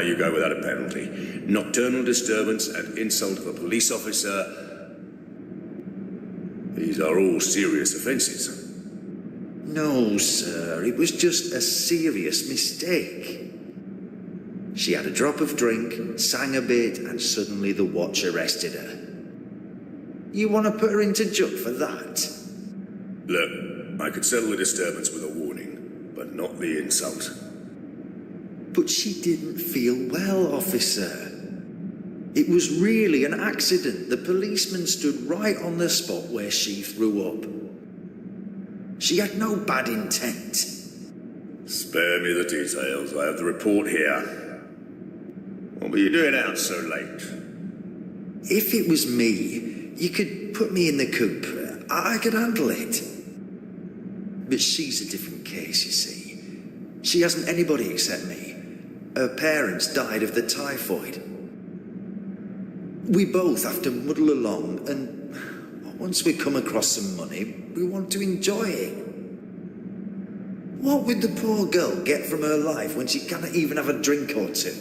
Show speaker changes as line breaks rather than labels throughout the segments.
let you go without a penalty. Nocturnal disturbance and insult of a police officer. These are all serious offences.
No, sir, it was just a serious mistake. She had a drop of drink, sang a bit, and suddenly the watch arrested her. You want to put her into jail for that?
Look, I could settle the disturbance with a warning, but not the insult.
But she didn't feel well, officer. It was really an accident. The policeman stood right on the spot where she threw up. She had no bad intent.
Spare me the details. I have the report here. What were you doing out so late?
If it was me, you could put me in the coop. I could handle it. But she's a different case, you see. She hasn't anybody except me. Her parents died of the typhoid. We both have to muddle along, and once we come across some money, we want to enjoy it. What would the poor girl get from her life when she cannot even have a drink or two?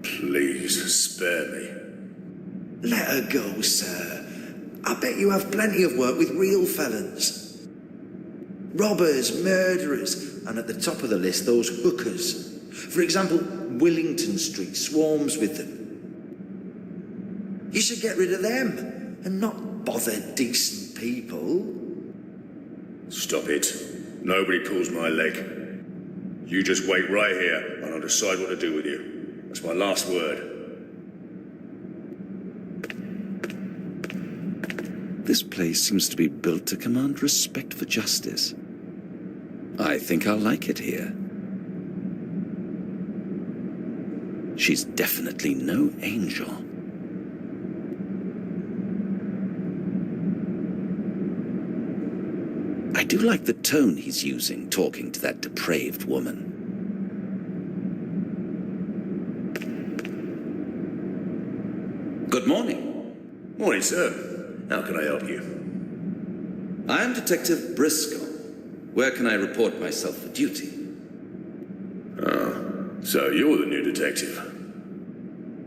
Please, spare me.
Let her go, sir. I bet you have plenty of work with real felons. Robbers, murderers, and at the top of the list, those hookers. For example, Willington Street swarms with them. You should get rid of them and not bother decent people.
Stop it. Nobody pulls my leg. You just wait right here and I'll decide what to do with you. That's my last word.
This place seems to be built to command respect for justice. I think I'll like it here. She's definitely no angel. I do like the tone he's using talking to that depraved woman. Good morning.
Morning, sir. How can I help you?
I am Detective Briscoe. Where can I report myself for duty?
So you're the new detective?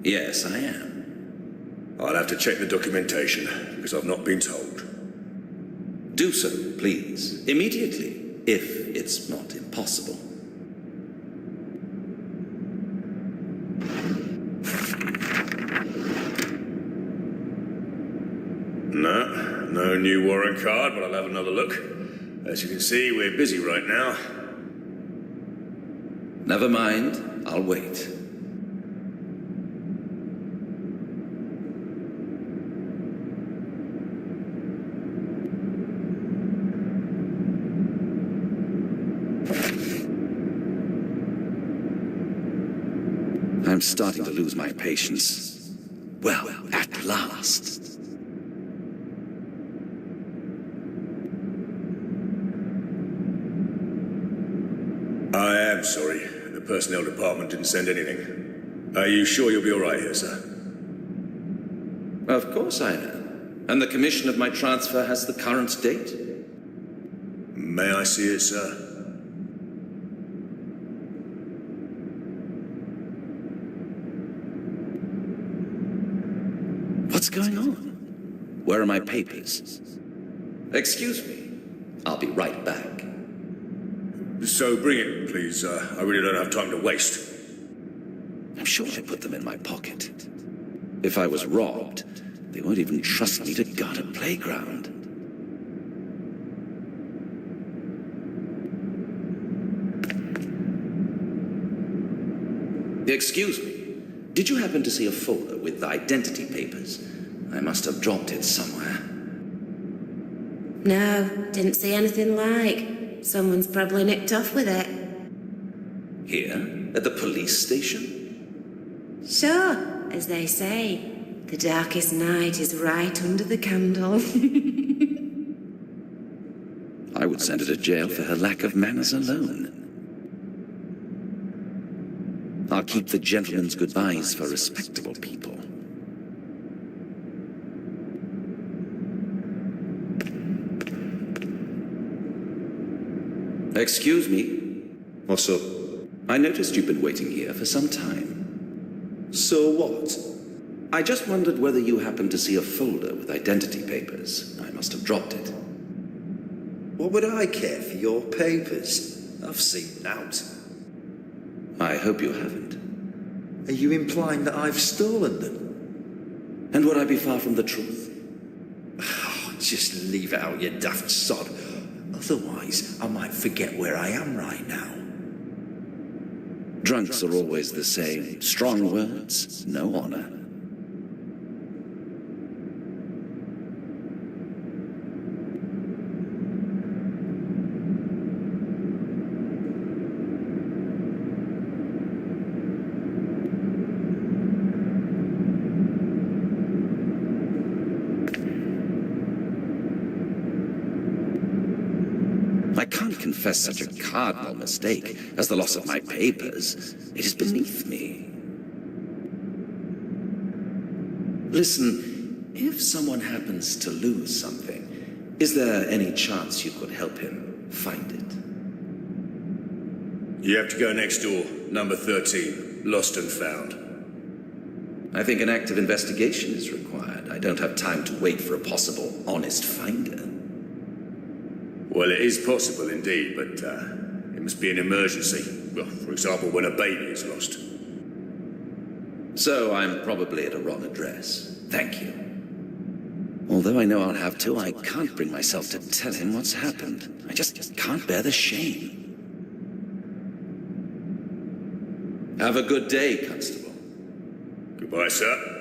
Yes, I am.
I'll have to check the documentation, because I've not been told.
Do so, please. Immediately, if it's not impossible.
No new warrant card, but I'll have another look. As you can see, we're busy right now.
Never mind, I'll wait. I'm starting to lose my patience. Well, at last.
I am sorry. The personnel department didn't send anything. Are you sure you'll be all right here, sir?
Of course I am. And the commission of my transfer has the current date?
May I see it, sir?
What's going on? Where are my papers? Excuse me. I'll be right back.
So bring it, please. I really don't have time to waste.
I'm sure I put them in my pocket. If I was robbed, they won't even trust me to guard a playground. Excuse me. Did you happen to see a folder with the identity papers? I must have dropped it somewhere.
No, didn't see anything like. Someone's probably nipped off with it.
Here? At the police station?
Sure, as they say, the darkest night is right under the candle.
I would send her to jail for her lack of manners alone. I'll keep the gentleman's goodbyes for respectable people. Excuse me.
What's up?
I noticed you've been waiting here for some time.
So what?
I just wondered whether you happened to see a folder with identity papers. I must have dropped it.
What would I care for your papers? I've seen out.
I hope you haven't.
Are you implying that I've stolen them?
And would I be far from the truth?
Oh, just leave it out, you daft sod. Otherwise, I might forget where I am right now.
Drunks are always the same. Strong words, no honor. I can't confess such a cardinal mistake as the loss of my papers. It is beneath me. Listen, if someone happens to lose something, is there any chance you could help him find it?
You have to go next door, number 13, lost and found.
I think an active investigation is required. I don't have time to wait for a possible honest finder.
Well, it is possible indeed, but it must be an emergency. Well, for example, when a baby is lost.
So I'm probably at a wrong address. Thank you. Although I know I'll have to, I can't bring myself to tell him what's happened. I just can't bear the shame. Have a good day, Constable.
Goodbye, sir.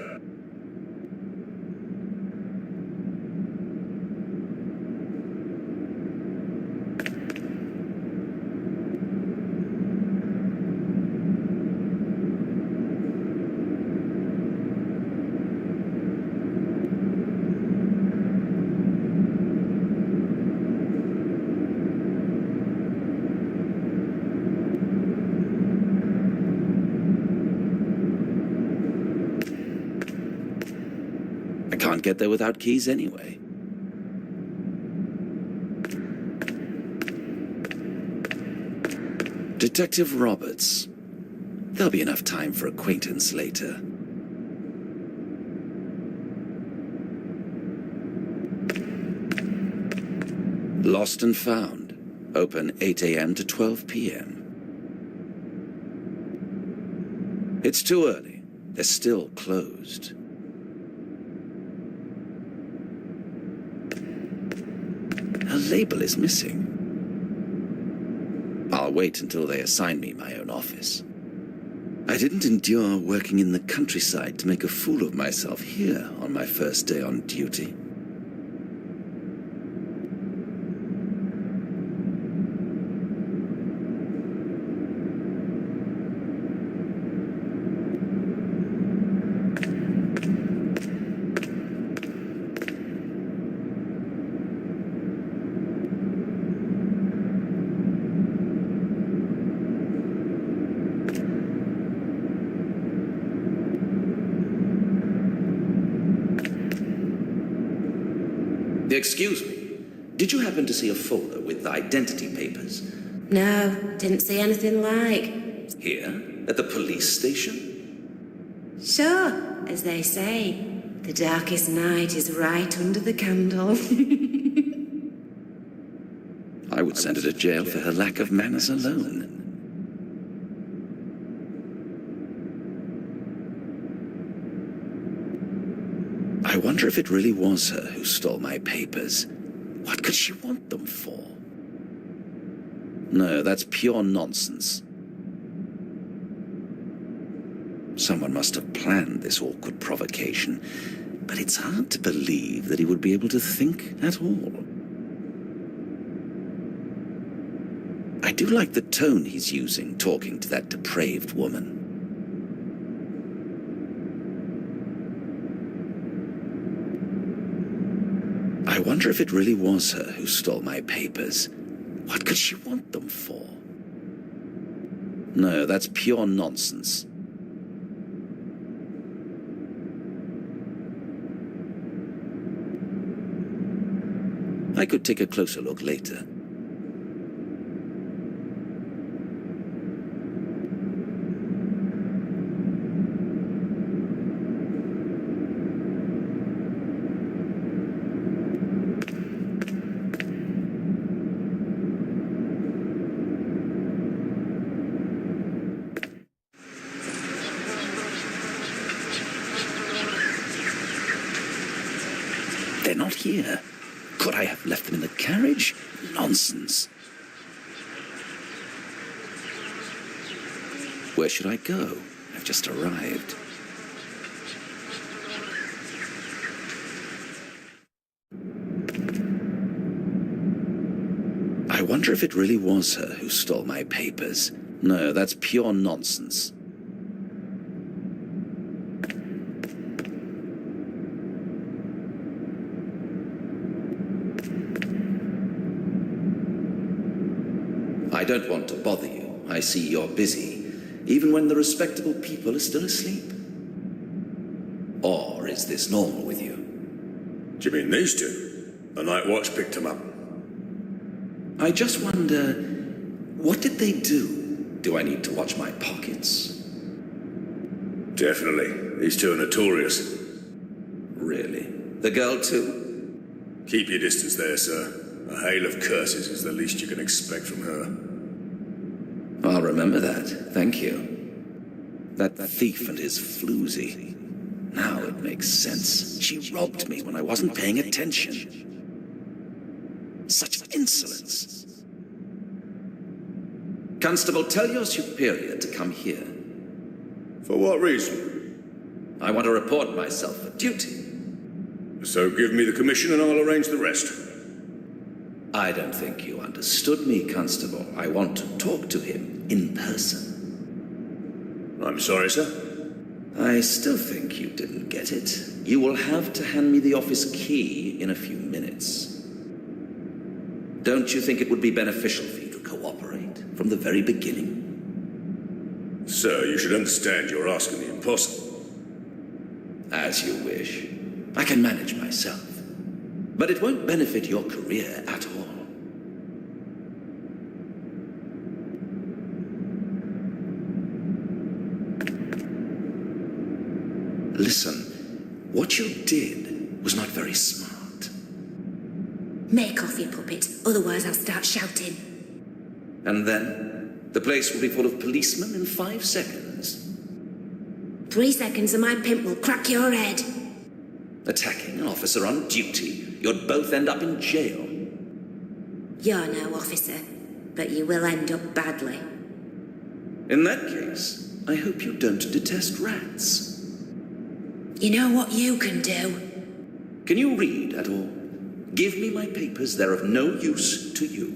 I can't get there without keys anyway. Detective Roberts. There'll be enough time for acquaintance later. Lost and Found. Open 8 a.m. to 12 p.m. It's too early. They're still closed. A label is missing. I'll wait until they assign me my own office. I didn't endure working in the countryside to make a fool of myself here on my first day on duty. Excuse me, did you happen to see a folder with the identity papers?
No, didn't see anything like.
Here, at the police station?
Sure, as they say, the darkest night is right under the candle.
I would send her to jail for her lack of manners alone. I wonder if it really was her who stole my papers. What could she want them for? No, that's pure nonsense. Someone must have planned this awkward provocation, but it's hard to believe that he would be able to think at all. I do like the tone he's using talking to that depraved woman. I wonder if it really was her who stole my papers. What could she want them for? No, that's pure nonsense. I could take a closer look later. here? Could I have left them in the carriage? Nonsense. Where should I go? I've just arrived. I wonder if it really was her who stole my papers. No, that's pure nonsense. I don't want to bother you. I see you're busy, even when the respectable people are still asleep. Or is this normal with you?
Do you mean these two? The night watch picked them up.
I just wonder, what did they do? Do I need to watch my pockets?
Definitely. These two are notorious.
Really? The girl too?
Keep your distance there, sir. A hail of curses is the least you can expect from her.
I'll remember that. Thank you. That thief and his floozy. Now it makes sense. She robbed me when I wasn't paying attention. Such insolence. Constable, tell your superior to come here.
For what reason?
I want to report myself for duty.
So give me the commission and I'll arrange the rest.
I don't think you understood me, Constable. I want to talk to him in person.
I'm sorry, sir.
I still think you didn't get it. You will have to hand me the office key in a few minutes. Don't you think it would be beneficial for you to cooperate from the very beginning?
Sir, you should understand you're asking the impossible.
As you wish. I can manage myself. But it won't benefit your career at all. Listen, what you did was not very smart.
Make off, you puppet, otherwise I'll start shouting.
And then, the place will be full of policemen in 5 seconds.
3 seconds and my pimp will crack your head.
Attacking an officer on duty, you'd both end up in jail.
You're no officer, but you will end up badly.
In that case, I hope you don't detest rats.
You know what you can do?
Can you read at all? Give me my papers, they're of no use to you.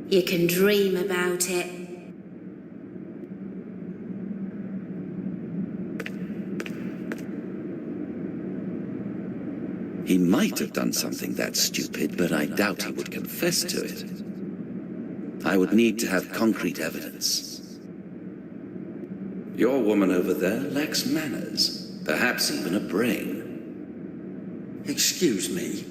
You can dream about it.
He might have done something that stupid, but I doubt he would confess to it. I would need to have concrete evidence. Your woman over there lacks manners, perhaps even a brain.
Excuse me?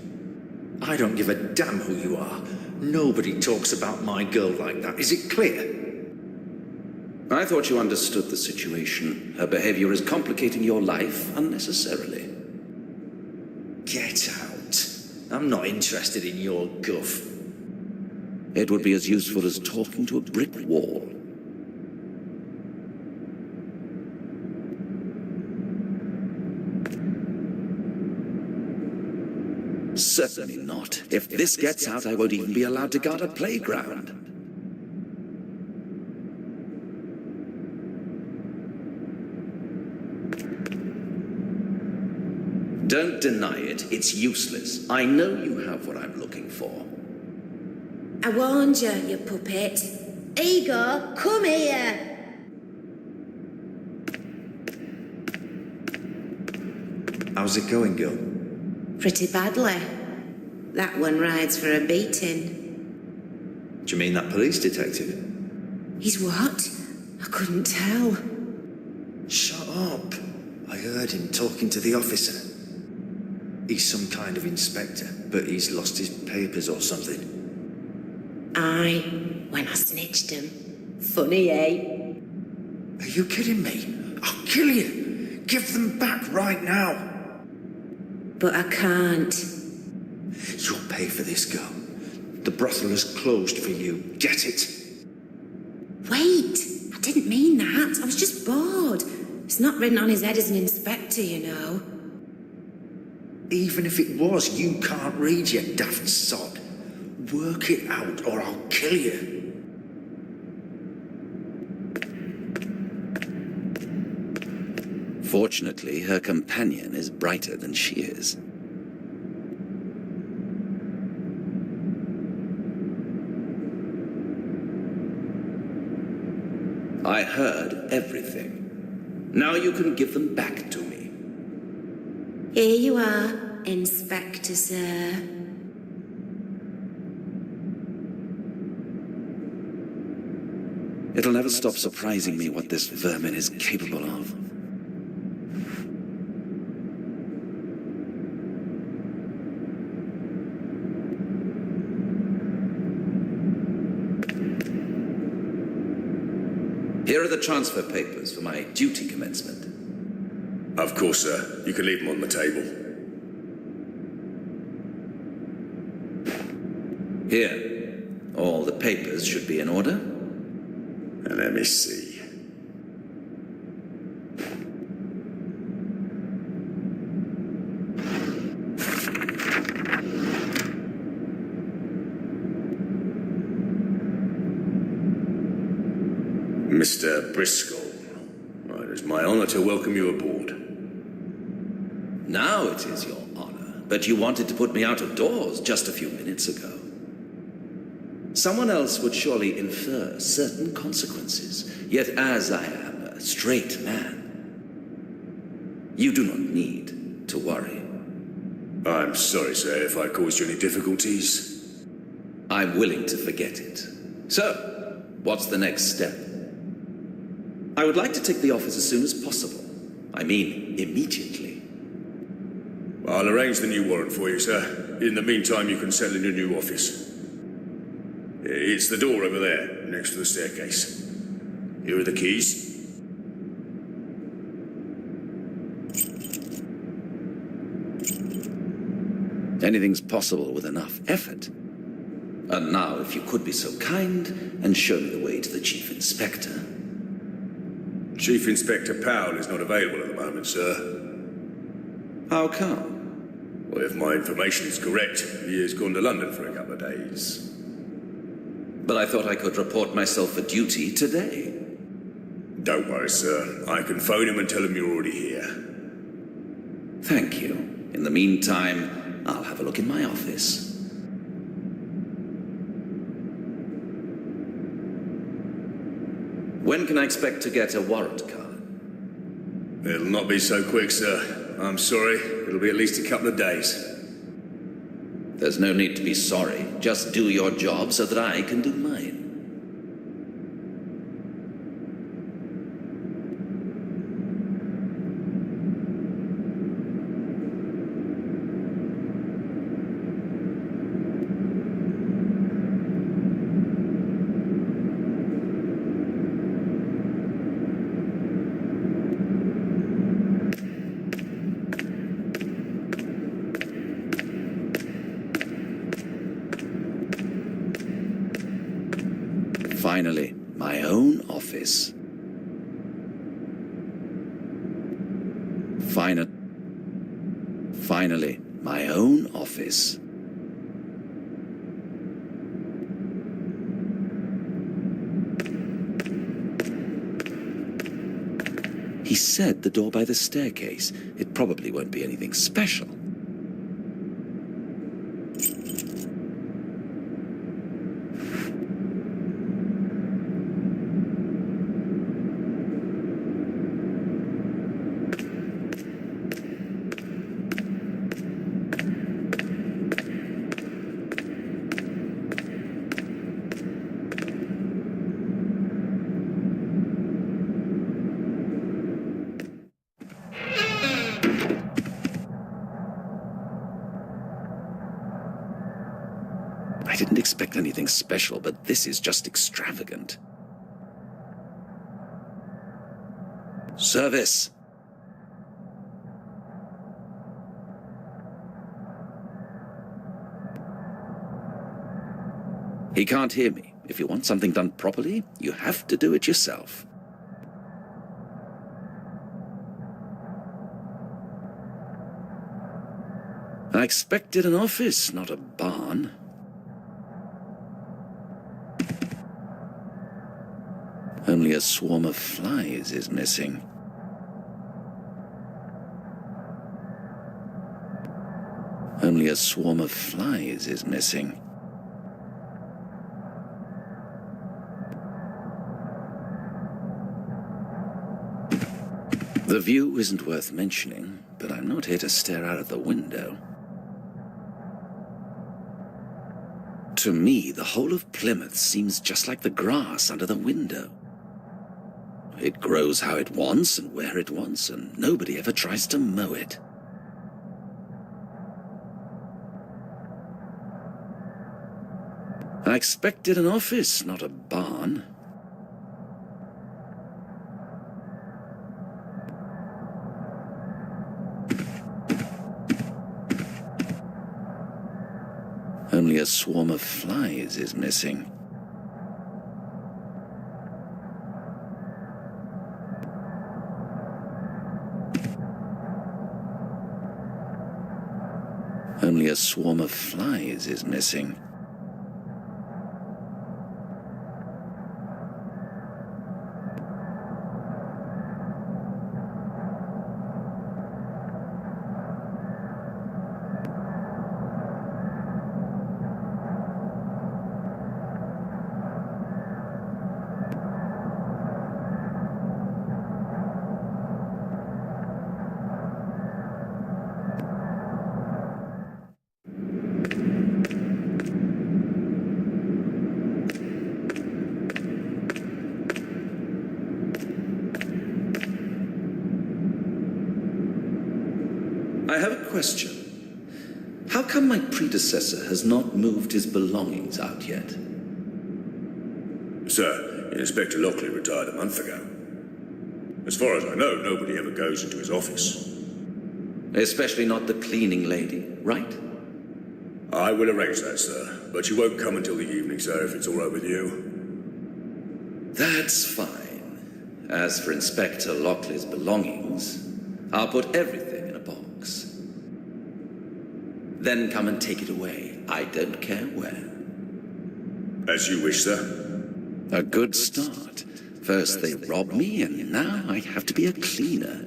I don't give a damn who you are. Nobody talks about my girl like that. Is it clear?
I thought you understood the situation. Her behavior is complicating your life unnecessarily.
Get out. I'm not interested in your guff.
It would be as useful as talking to a brick wall. Certainly not. If this gets out, I won't even be allowed to guard a playground. Don't deny it. It's useless. I know you have what I'm looking for.
I warned you, you puppet. Igor, come here!
How's it going, girl?
Pretty badly. That one rides for a beating.
Do you mean that police detective?
He's what? I couldn't tell.
Shut up. I heard him talking to the officer. He's some kind of inspector, but he's lost his papers or something.
Aye, when I snitched him. Funny, eh?
Are you kidding me? I'll kill you. Give them back right now.
But I can't.
You'll pay for this, girl. The brothel is closed for you. Get it?
Wait, I didn't mean that. I was just bored. It's not written on his head as an inspector, you know.
Even if it was, you can't read, you daft sod. Work it out or I'll kill you.
Fortunately, her companion is brighter than she is. I heard everything. Now you can give them back to me.
Here you are, Inspector, sir.
It'll never stop surprising me what this vermin is capable of. Here are the transfer papers for my duty commencement.
Of course, sir. You can leave them on the table.
Here. All the papers should be in order.
And let me see. Mr. Briscoe, it is my honor to welcome you aboard.
Now it is your honor, but you wanted to put me out of doors just a few minutes ago. Someone else would surely infer certain consequences, yet as I am a straight man, you do not need to worry.
I'm sorry, sir, if I caused you any difficulties.
I'm willing to forget it. So, what's the next step? I would like to take the office as soon as possible. I mean, immediately.
I'll arrange the new warrant for you, sir. In the meantime, you can settle in your new office. It's the door over there, next to the staircase. Here are the keys.
Anything's possible with enough effort. And now, if you could be so kind and show me the way to the Chief Inspector.
Chief Inspector Powell is not available at the moment, sir.
How come?
Well, if my information is correct, he has gone to London for a couple of days.
But I thought I could report myself for duty today.
Don't worry, sir. I can phone him and tell him you're already here.
Thank you. In the meantime, I'll have a look in my office. When can I expect to get a warrant card?
It'll not be so quick, sir. I'm sorry. It'll be at least a couple of days.
There's no need to be sorry. Just do your job so that I can do mine. Finally, my own office. Finally, my own office. He said the door by the staircase. It probably won't be anything special. I didn't expect anything special, but this is just extravagant. Service! He can't hear me. If you want something done properly, you have to do it yourself. I expected an office, not a barn. Only a swarm of flies is missing. Only a swarm of flies is missing. The view isn't worth mentioning, but I'm not here to stare out of the window. To me, the whole of Plymouth seems just like the grass under the window. It grows how it wants and where it wants, and nobody ever tries to mow it. I expected an office, not a barn. Only a swarm of flies is missing. Only a swarm of flies is missing. I have a question. How come my predecessor has not moved his belongings out yet?
Sir, Inspector Lockley retired a month ago. As far as I know, nobody ever goes into his office.
Especially not the cleaning lady, right?
I will arrange that, sir. But you won't come until the evening, sir, if it's all right with you.
That's fine. As for Inspector Lockley's belongings, I'll put everything in a box. Then come and take it away. I don't care where.
As you wish, sir.
A good start. First they robbed me, and now I have to be a cleaner.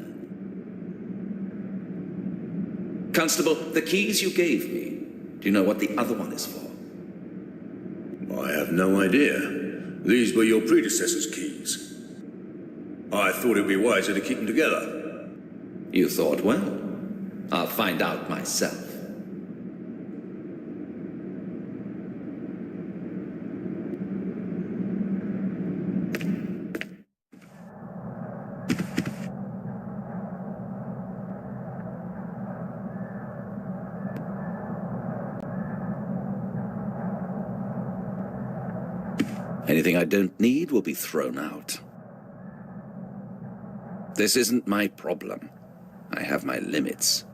Constable, the keys you gave me, do you know what the other one is for?
I have no idea. These were your predecessor's keys. I thought it'd be wiser to keep them together.
You thought well. I'll find out myself. Anything I don't need will be thrown out. This isn't my problem. I have my limits.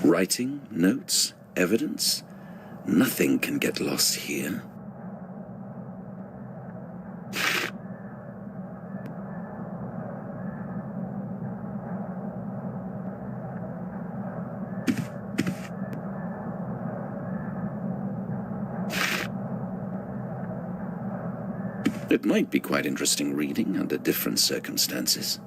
Writing, notes, evidence. Nothing can get lost here. It might be quite interesting reading under different circumstances.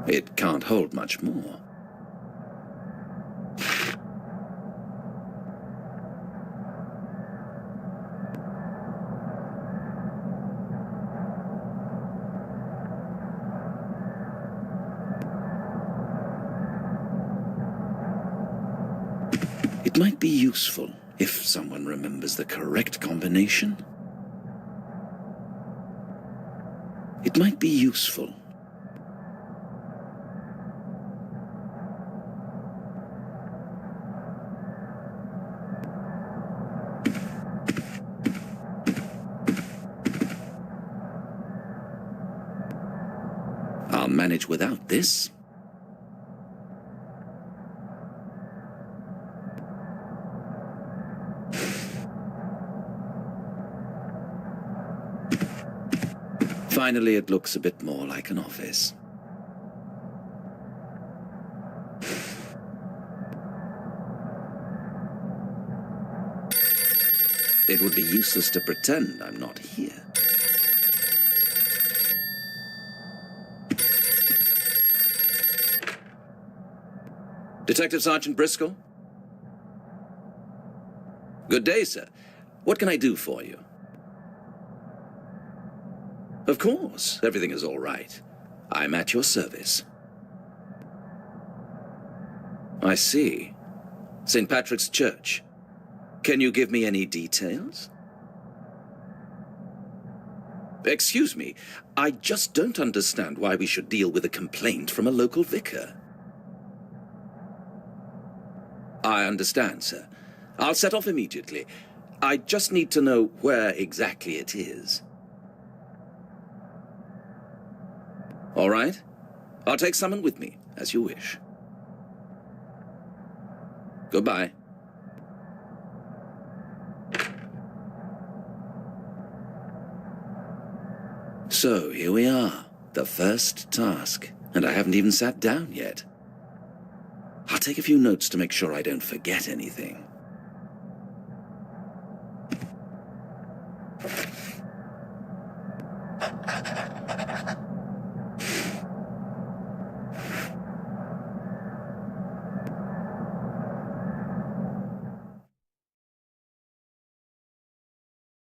It can't hold much more. It might be useful if someone remembers the correct combination. It might be useful. I'll manage without this. Finally, it looks a bit more like an office. It would be useless to pretend I'm not here. Detective Sergeant Briscoe? Good day, sir. What can I do for you? Of course, everything is all right. I'm at your service. I see. St. Patrick's Church. Can you give me any details? Excuse me, I just don't understand why we should deal with a complaint from a local vicar. I understand, sir. I'll set off immediately. I just need to know where exactly it is. All right. I'll take someone with me, as you wish. Goodbye. So, here we are. The first task. And I haven't even sat down yet. I'll take a few notes to make sure I don't forget anything.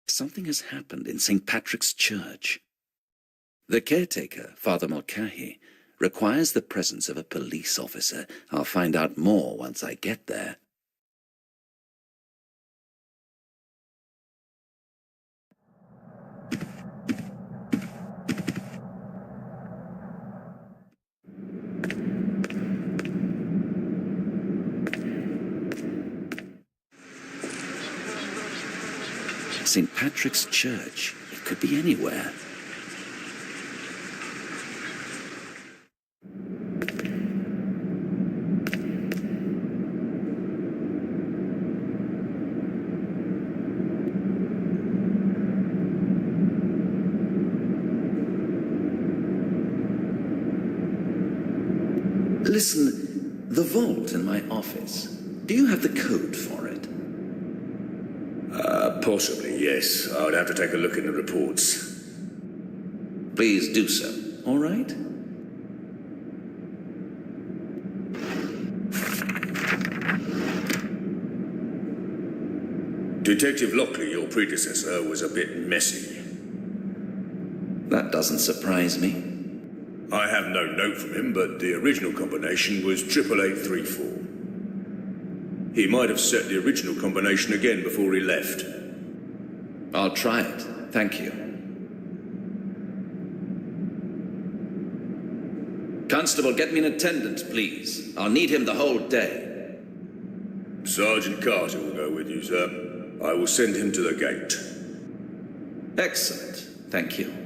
Something has happened in St. Patrick's Church. The caretaker, Father Mulcahy, requires the presence of a police officer. I'll find out more once I get there. St. Patrick's Church. It could be anywhere. Listen, the vault in my office. Do you have the code for it?
Possibly, yes. I would have to take a look in the reports.
Please do so, all right?
Detective Lockley, your predecessor, was a bit messy.
That doesn't surprise me.
I have no note from him, but the original combination was 88834. He might have set the original combination again before he left.
I'll try it. Thank you. Constable, get me an attendant, please. I'll need him the whole day.
Sergeant Carter will go with you, sir. I will send him to the gate.
Excellent. Thank you.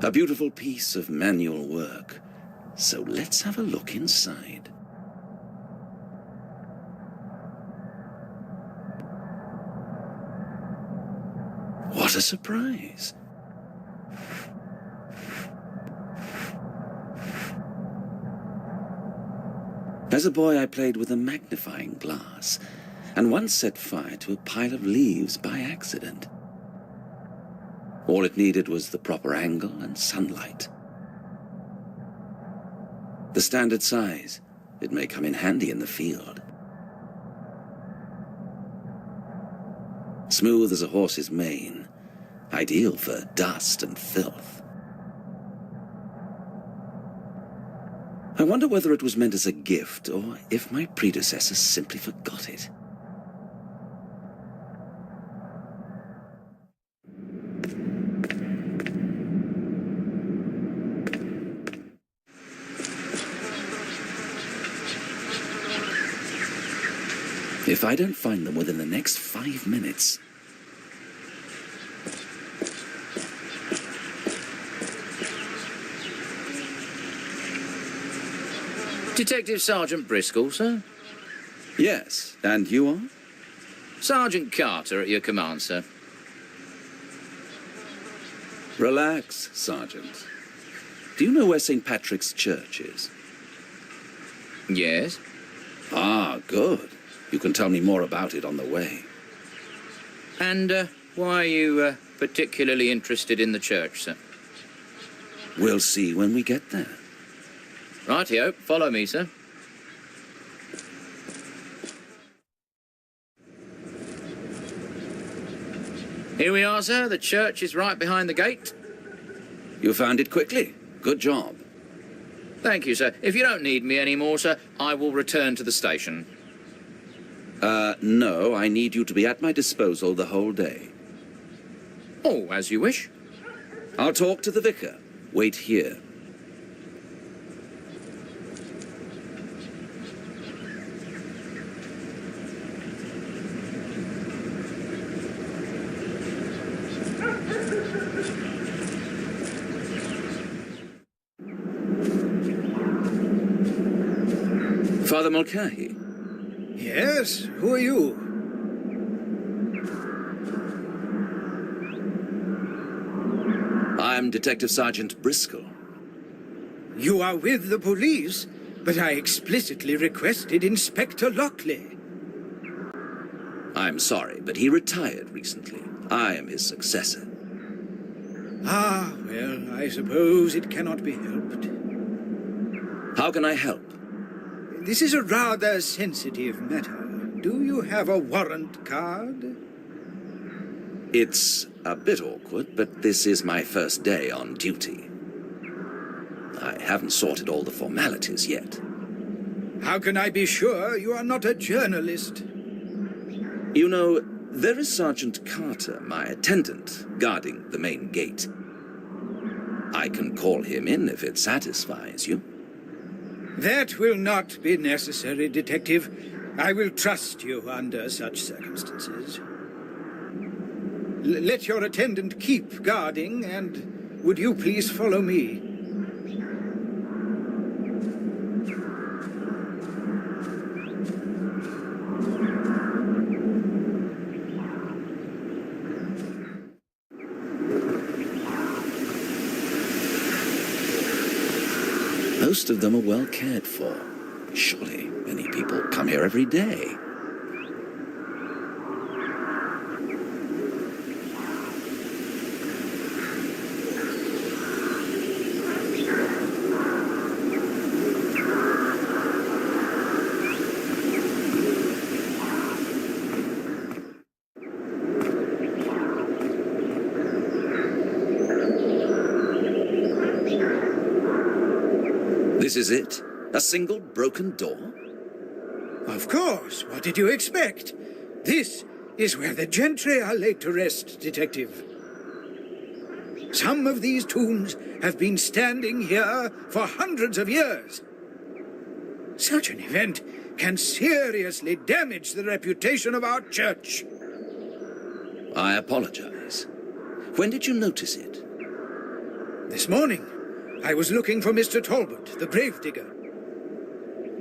A beautiful piece of manual work. So let's have a look inside. What a surprise. As a boy, I played with a magnifying glass and once set fire to a pile of leaves by accident. All it needed was the proper angle and sunlight. The standard size, it may come in handy in the field. Smooth as a horse's mane, ideal for dust and filth. I wonder whether it was meant as a gift or if my predecessors simply forgot it. If I don't find them within the next 5 minutes...
Detective Sergeant Briscoe, sir?
Yes, and you are?
Sergeant Carter at your command, sir.
Relax, Sergeant. Do you know where St. Patrick's Church is?
Yes?
Ah, good. You can tell me more about it on the way.
And why are you particularly interested in the church, sir?
We'll see when we get there.
Rightio, follow me, sir. Here we are, sir. The church is right behind the gate.
You found it quickly. Good job.
Thank you, sir. If you don't need me anymore, sir, I will return to the station.
No, I need you to be at my disposal the whole day.
Oh, as you wish.
I'll talk to the vicar. Wait here. Father Mulcahy.
Yes? Who are you?
I'm Detective Sergeant Briscoe.
You are with the police, but I explicitly requested Inspector Lockley.
I'm sorry, but he retired recently. I am his successor.
Ah, well, I suppose it cannot be helped.
How can I help?
This is a rather sensitive matter. Do you have a warrant card?
It's a bit awkward, but this is my first day on duty. I haven't sorted all the formalities yet.
How can I be sure you are not a journalist?
You know, there is Sergeant Carter, my attendant, guarding the main gate. I can call him in if it satisfies you.
That will not be necessary, Detective. I will trust you under such circumstances. Let your attendant keep guarding, and would you please follow me?
Most of them are well cared for. Surely many people come here every day. This is it? A single broken door?
Of course. What did you expect? This is where the gentry are laid to rest, Detective. Some of these tombs have been standing here for hundreds of years. Such an event can seriously damage the reputation of our church.
I apologize. When did you notice it?
This morning, I was looking for Mr. Talbot, the gravedigger.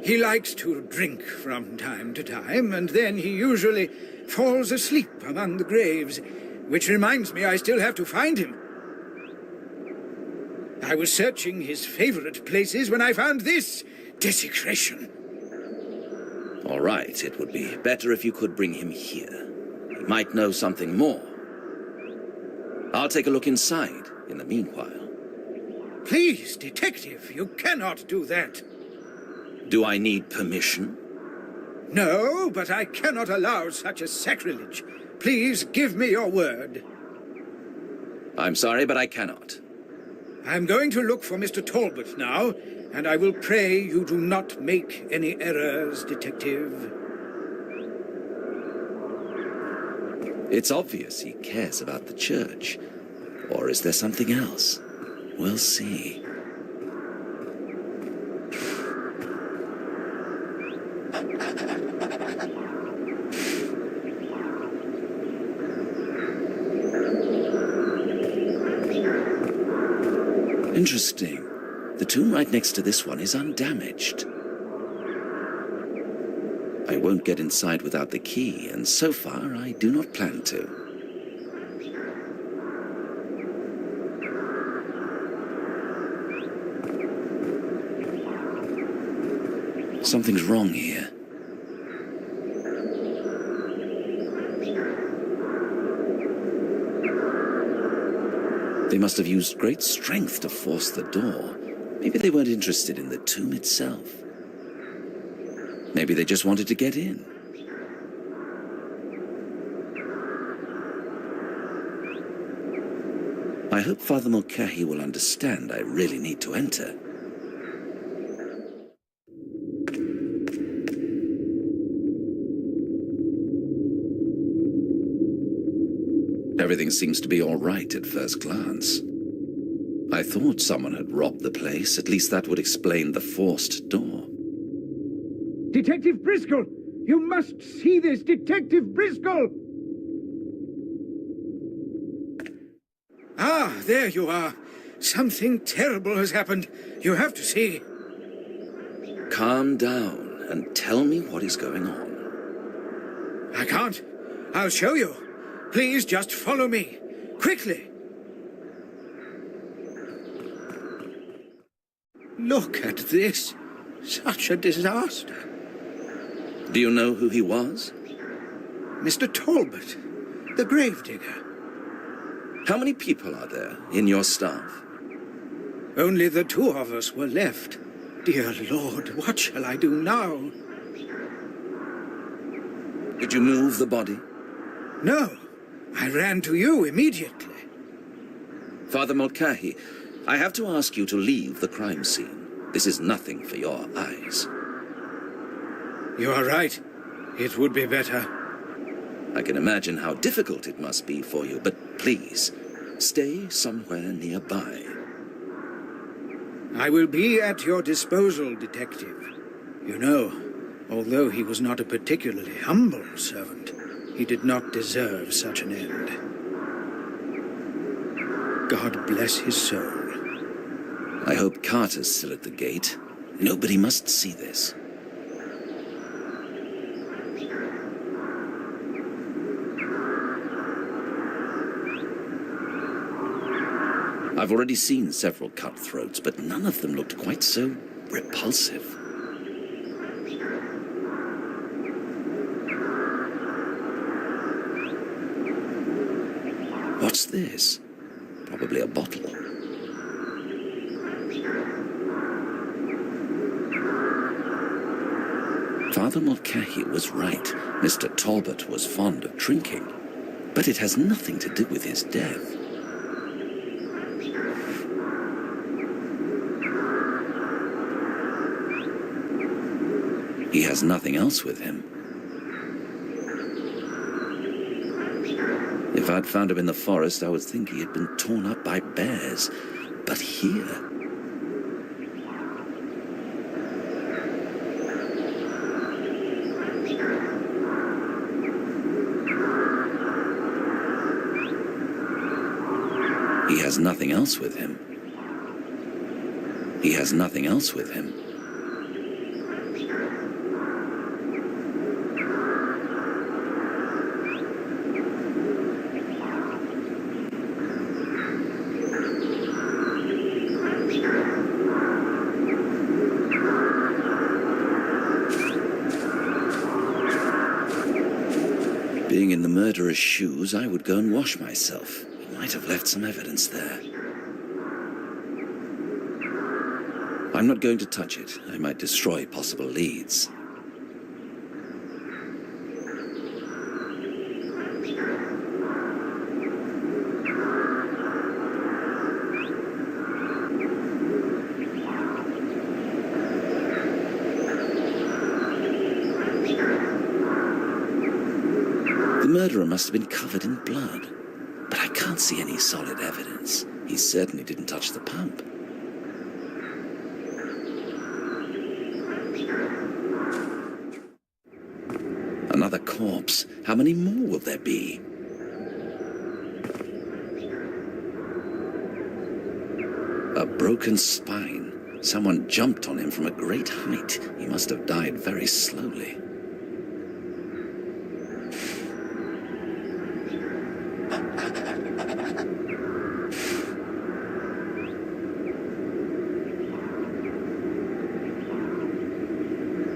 He likes to drink from time to time, and then he usually falls asleep among the graves, which reminds me I still have to find him. I was searching his favorite places when I found this desecration.
All right, it would be better if you could bring him here. He might know something more. I'll take a look inside in the meanwhile.
Please, detective, you cannot do that.
Do I need permission?
No, but I cannot allow such a sacrilege. Please give me your word.
I'm sorry, but I cannot.
I'm going to look for Mr. Talbot now, and I will pray you do not make any errors, detective.
It's obvious he cares about the church. Or is there something else? We'll see. Interesting. The tomb right next to this one is undamaged. I won't get inside without the key, and so far I do not plan to. Something's wrong here. They must have used great strength to force the door. Maybe they weren't interested in the tomb itself. Maybe they just wanted to get in. I hope Father Mulcahy will understand I really need to enter. Everything seems to be all right at first glance. I thought someone had robbed the place. At least that would explain the forced door.
Detective Briscoe! You must see this, Detective Briscoe! Ah, there you are. Something terrible has happened. You have to see.
Calm down and tell me what is going on.
I can't. I'll show you. Please just follow me. Quickly. Look at this. Such a disaster.
Do you know who he was?
Mr. Talbot, the gravedigger.
How many people are there in your staff?
Only the two of us were left. Dear Lord, what shall I do now?
Did you move the body?
No. I ran to you immediately.
Father Mulcahy, I have to ask you to leave the crime scene. This is nothing for your eyes.
You are right. It would be better.
I can imagine how difficult it must be for you, but please, stay somewhere nearby.
I will be at your disposal, Detective. You know, although he was not a particularly humble servant, he did not deserve such an end. God bless his soul.
I hope Carter's still at the gate. Nobody must see this. I've already seen several cutthroats, but none of them looked quite so repulsive. What's this? Probably a bottle. Father Mulcahy was right. Mr. Talbot was fond of drinking, but it has nothing to do with his death. He has nothing else with him. If I'd found him in the forest, I would think he had been torn up by bears. But here... he has nothing else with him. He has nothing else with him. Being in the murderer's shoes, I would go and wash myself. He might have left some evidence there. I'm not going to touch it. I might destroy possible leads. The murderer must have been covered in blood, but I can't see any solid evidence. He certainly didn't touch the pump. Another corpse. How many more will there be? A broken spine. Someone jumped on him from a great height. He must have died very slowly.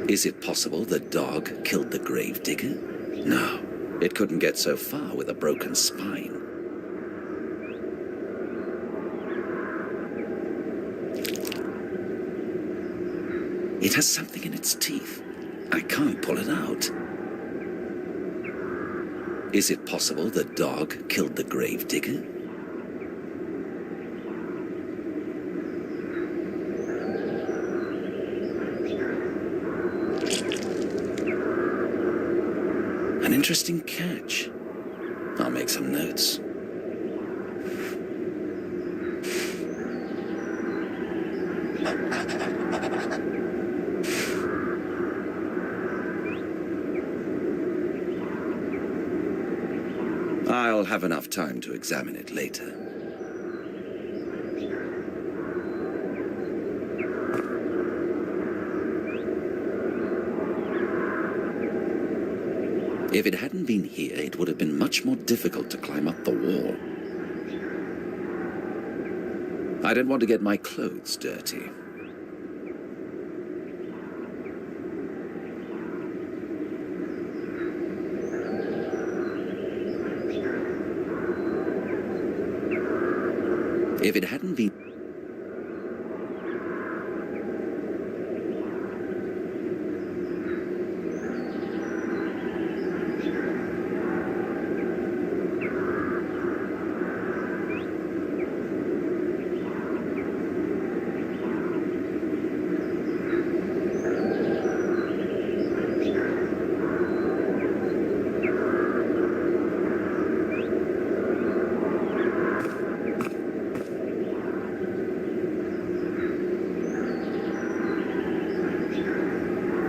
Is it possible the dog killed the gravedigger? No, it couldn't get so far with a broken spine. It has something in its teeth. I can't pull it out. Is it possible the dog killed the gravedigger? An interesting catch. I'll make some notes. I'll have enough time to examine it later. If it hadn't been here, it would have been much more difficult to climb up the wall. I don't want to get my clothes dirty. If it hadn't been...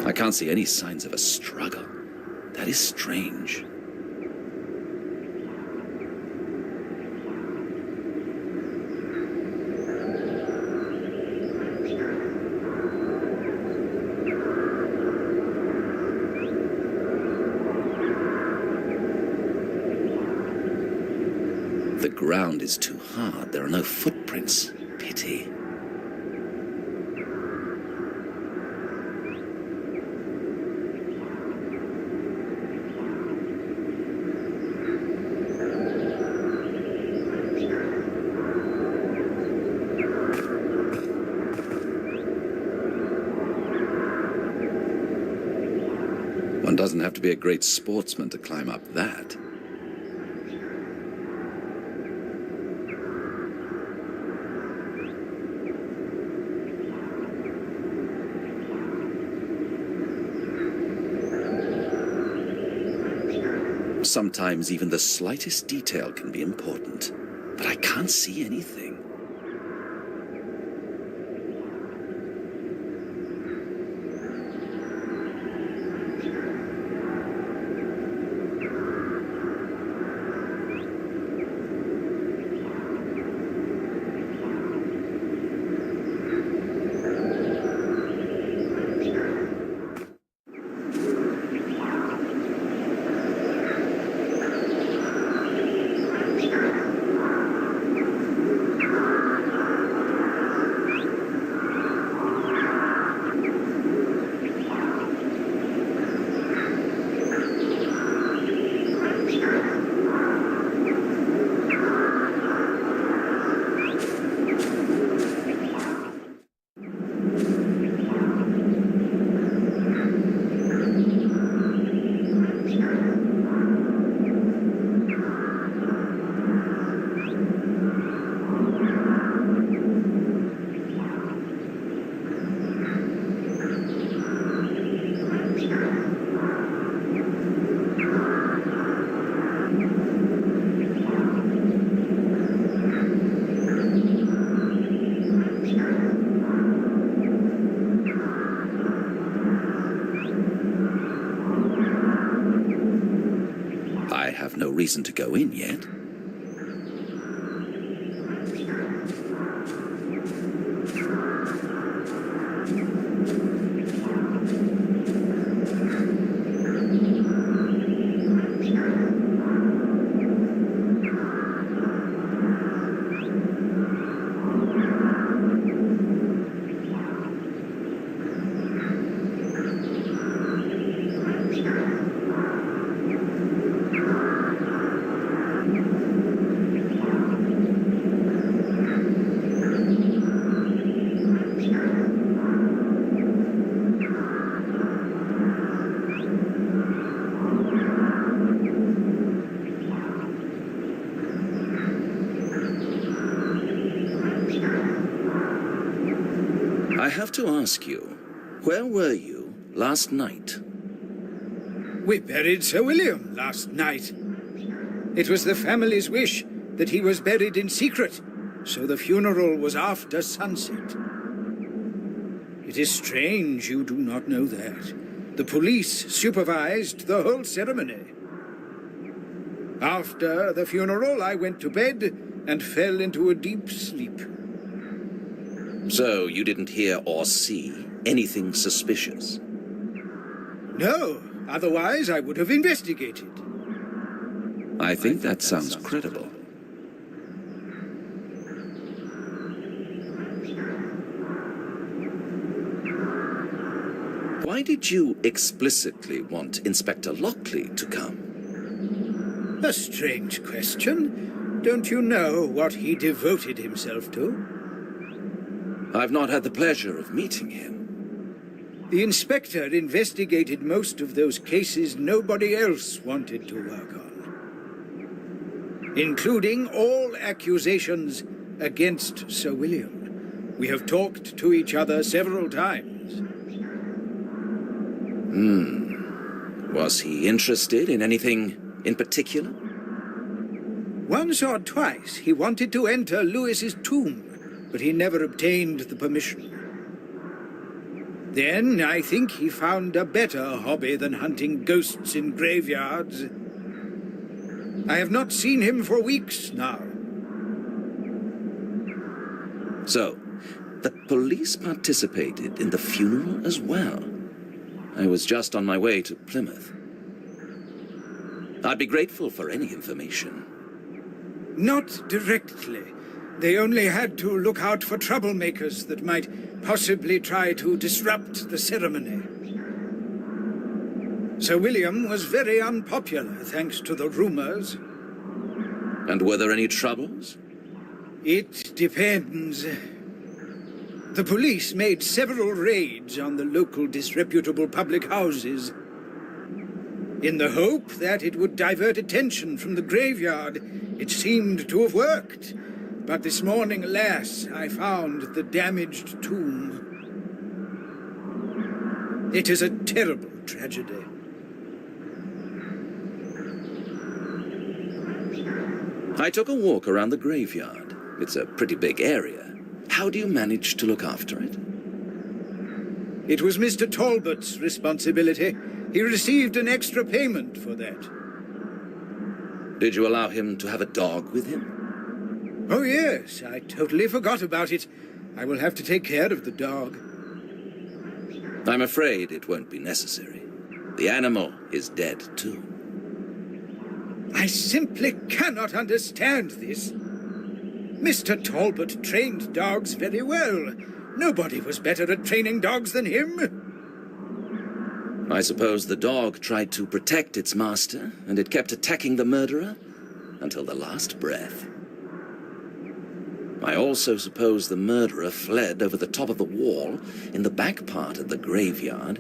I can't see any signs of a struggle. That is strange. The ground is too hard. There are no footprints. Pity. One doesn't have to be a great sportsman to climb up that. Sometimes even the slightest detail can be important, but I can't see anything. reason to go in yet. I have to ask you, where were you last night?
We buried Sir William last night. It was the family's wish that he was buried in secret, so the funeral was after sunset. It is strange you do not know that. The police supervised the whole ceremony. After the funeral, I went to bed and fell into a deep sleep.
So you didn't hear or see anything suspicious?
No, otherwise I would have investigated.
I think that sounds credible. Why did you explicitly want Inspector Lockley to come?
A strange question. Don't you know what he devoted himself to?
I've not had the pleasure of meeting him.
The inspector investigated most of those cases nobody else wanted to work on, including all accusations against Sir William. We have talked to each other several times.
Was he interested in anything in particular?
Once or twice he wanted to enter Lewis's tomb, but he never obtained the permission. Then I think he found a better hobby than hunting ghosts in graveyards. I have not seen him for weeks now.
So, the police participated in the funeral as well. I was just on my way to Plymouth. I'd be grateful for any information.
Not directly. They only had to look out for troublemakers that might possibly try to disrupt the ceremony. Sir William was very unpopular, thanks to the rumors.
And were there any troubles?
It depends. The police made several raids on the local disreputable public houses, in the hope that it would divert attention from the graveyard. It seemed to have worked. But this morning, alas, I found the damaged tomb. It is a terrible tragedy.
I took a walk around the graveyard. It's a pretty big area. How do you manage to look after it?
It was Mr. Talbot's responsibility. He received an extra payment for that.
Did you allow him to have a dog with him?
Oh, yes, I totally forgot about it. I will have to take care of the dog.
I'm afraid it won't be necessary. The animal is dead, too.
I simply cannot understand this. Mr. Talbot trained dogs very well. Nobody was better at training dogs than him.
I suppose the dog tried to protect its master, and it kept attacking the murderer until the last breath. I also suppose the murderer fled over the top of the wall in the back part of the graveyard,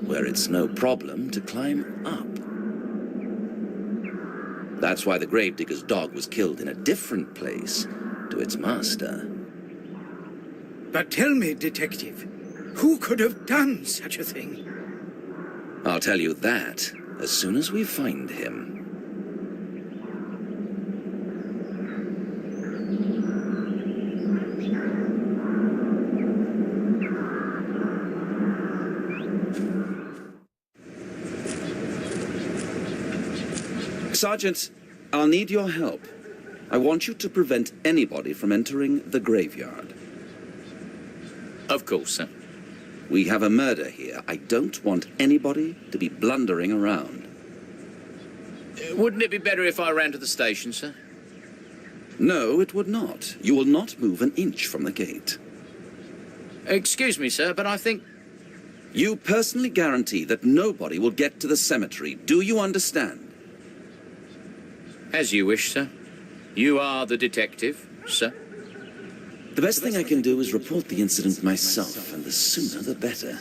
where it's no problem to climb up. That's why the gravedigger's dog was killed in a different place to its master.
But tell me, Detective, who could have done such a thing?
I'll tell you that as soon as we find him.
Sergeant,
I'll need your help. I want you to prevent anybody from entering the graveyard.
Of course, sir.
We have a murder here. I don't want anybody to be blundering around.
Wouldn't it be better if I ran to the station, sir?
No, it would not. You will not move an inch from the gate.
Excuse me, sir, but I think...
You personally guarantee that nobody will get to the cemetery. Do you understand?
As you wish, sir. You are the detective, sir.
The best thing I can do is report the incident myself, and the sooner the better.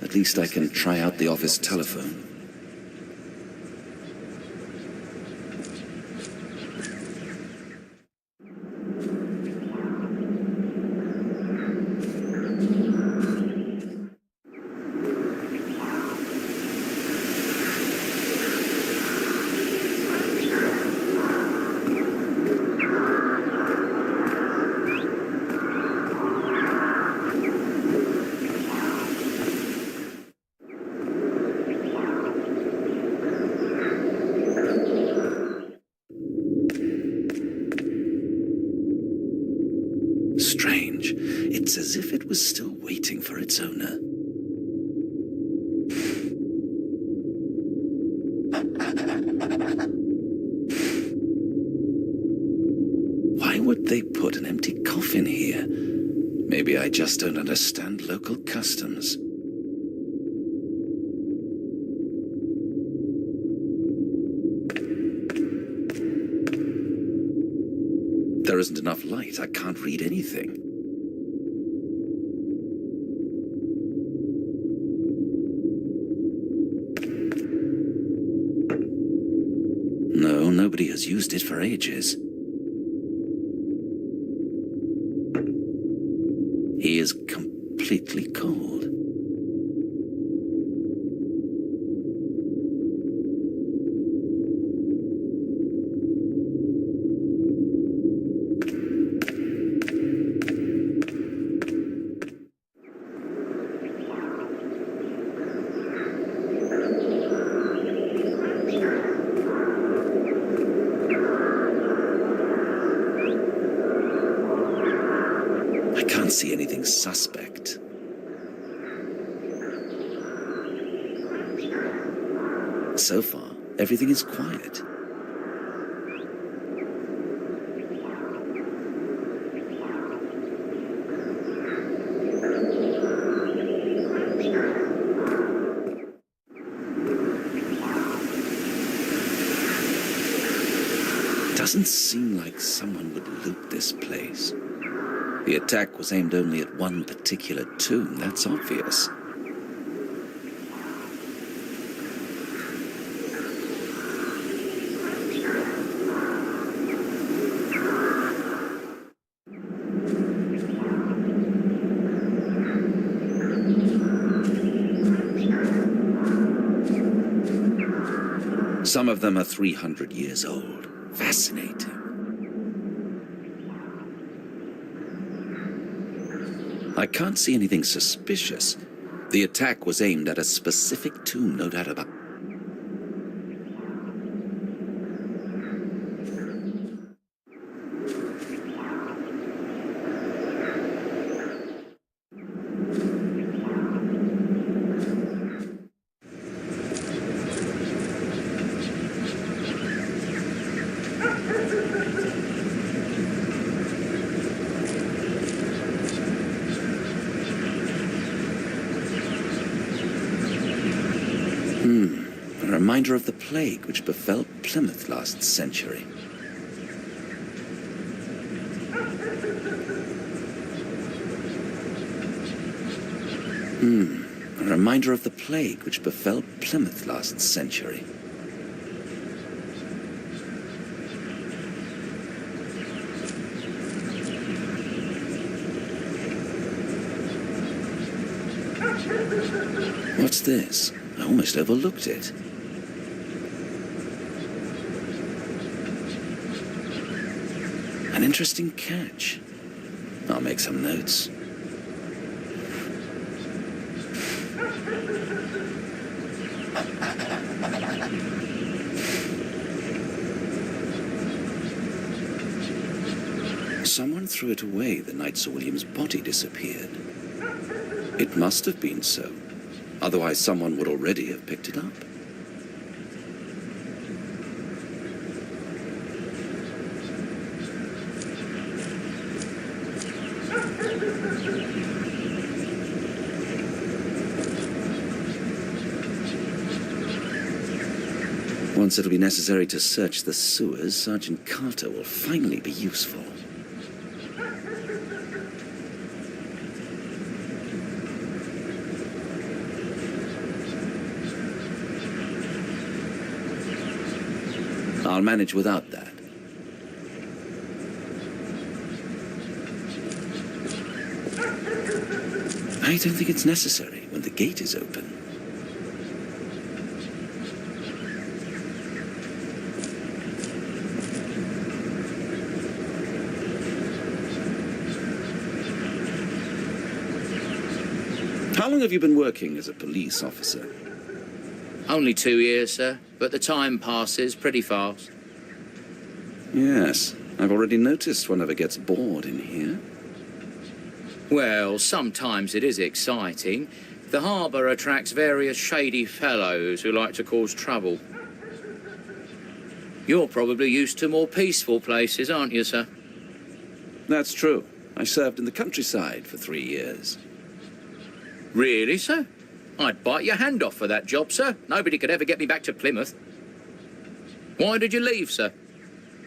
At least I can try out the office telephone. Strange. It's as if it was still waiting for its owner. Why would they put an empty coffin here? Maybe I just don't understand local customs. There isn't enough light. I can't read anything. No, nobody has used it for ages. He is completely cold. I can't see anything suspect. So far, everything is quiet. Doesn't seem like someone would loot this place. The attack was aimed only at one particular tomb, that's obvious. Some of them are 300 years old. Fascinating. I can't see anything suspicious. The attack was aimed at a specific tomb, no doubt about it. A reminder of the plague which befell Plymouth last century. A reminder of the plague which befell Plymouth last century. What's this? I almost overlooked it. An interesting catch. I'll make some notes. someone threw it away the night Sir William's body disappeared. It must have been so. Otherwise, someone would already have picked it up. Once it'll be necessary to search the sewers, Sergeant Carter will finally be useful. I'll manage without that. I don't think it's necessary when the gate is open. How long have you been working as a police officer?
Only 2 years, sir, but the time passes pretty fast.
Yes, I've already noticed one never gets bored in here.
Well, sometimes it is exciting. The harbour attracts various shady fellows who like to cause trouble. You're probably used to more peaceful places, aren't you, sir?
That's true. I served in the countryside for 3 years.
Really, sir? I'd bite your hand off for that job, sir. Nobody could ever get me back to Plymouth. Why did you leave, sir?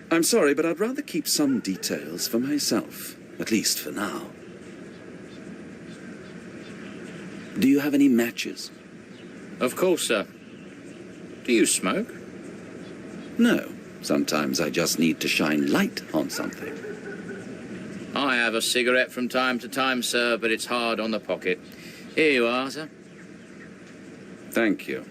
I'm sorry, but I'd rather keep some details for myself, at least for now. Do you have any matches?
Of course, sir. Do you smoke?
No. Sometimes I just need to shine light on something.
I have a cigarette from time to time, sir, but it's hard on the pocket. Here you are, sir.
Thank you.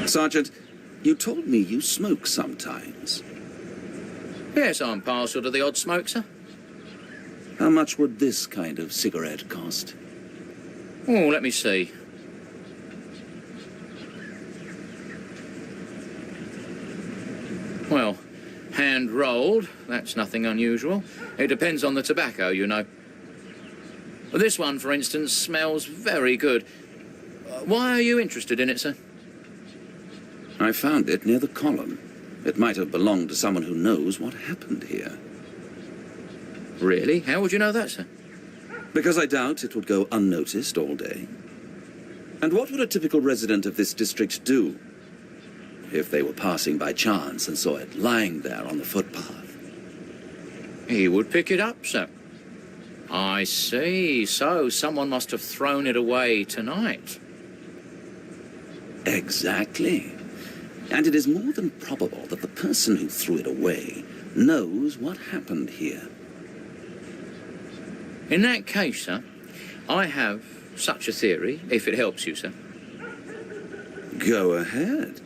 Sergeant, you told me you smoke sometimes.
Yes, I'm partial to the odd smoke, sir.
How much would this kind of cigarette cost?
Oh, let me see. Well, hand-rolled, that's nothing unusual. It depends on the tobacco, you know. This one, for instance, smells very good. Why are you interested in it, sir?
I found it near the column. It might have belonged to someone who knows what happened here.
Really? How would you know that, sir?
Because I doubt it would go unnoticed all day. And what would a typical resident of this district do if they were passing by chance and saw it lying there on the footpath?
He would pick it up, sir. I see. So someone must have thrown it away tonight.
Exactly. And it is more than probable that the person who threw it away knows what happened here.
In that case, sir, I have such a theory, if it helps you, sir.
Go ahead.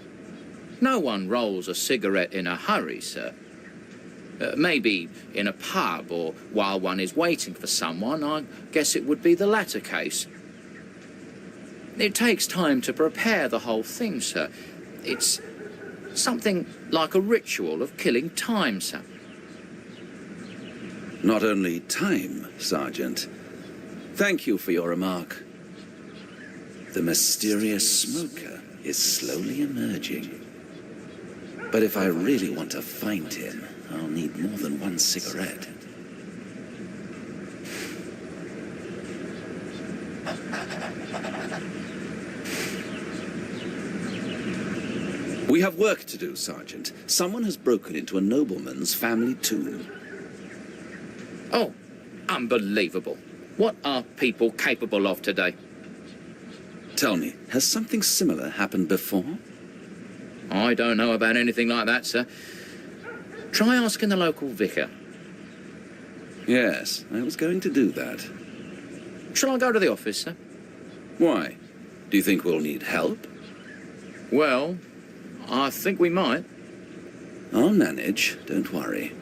No one rolls a cigarette in a hurry, sir. Maybe in a pub or while one is waiting for someone. I guess it would be the latter case. It takes time to prepare the whole thing, sir. It's something like a ritual of killing time, sir.
Not only time, Sergeant. Thank you for your remark. The mysterious smoker is slowly emerging. But if I really want to find him, I'll need more than one cigarette. We have work to do, Sergeant. Someone has broken into a nobleman's family tomb.
Oh, unbelievable. What are people capable of today?
Tell me, has something similar happened before?
I don't know about anything like that, sir. Try asking the local vicar.
Yes, I was going to do that.
Shall I go to the office, sir?
Why? Do you think we'll need help?
Well, I think we might.
I'll manage, don't worry.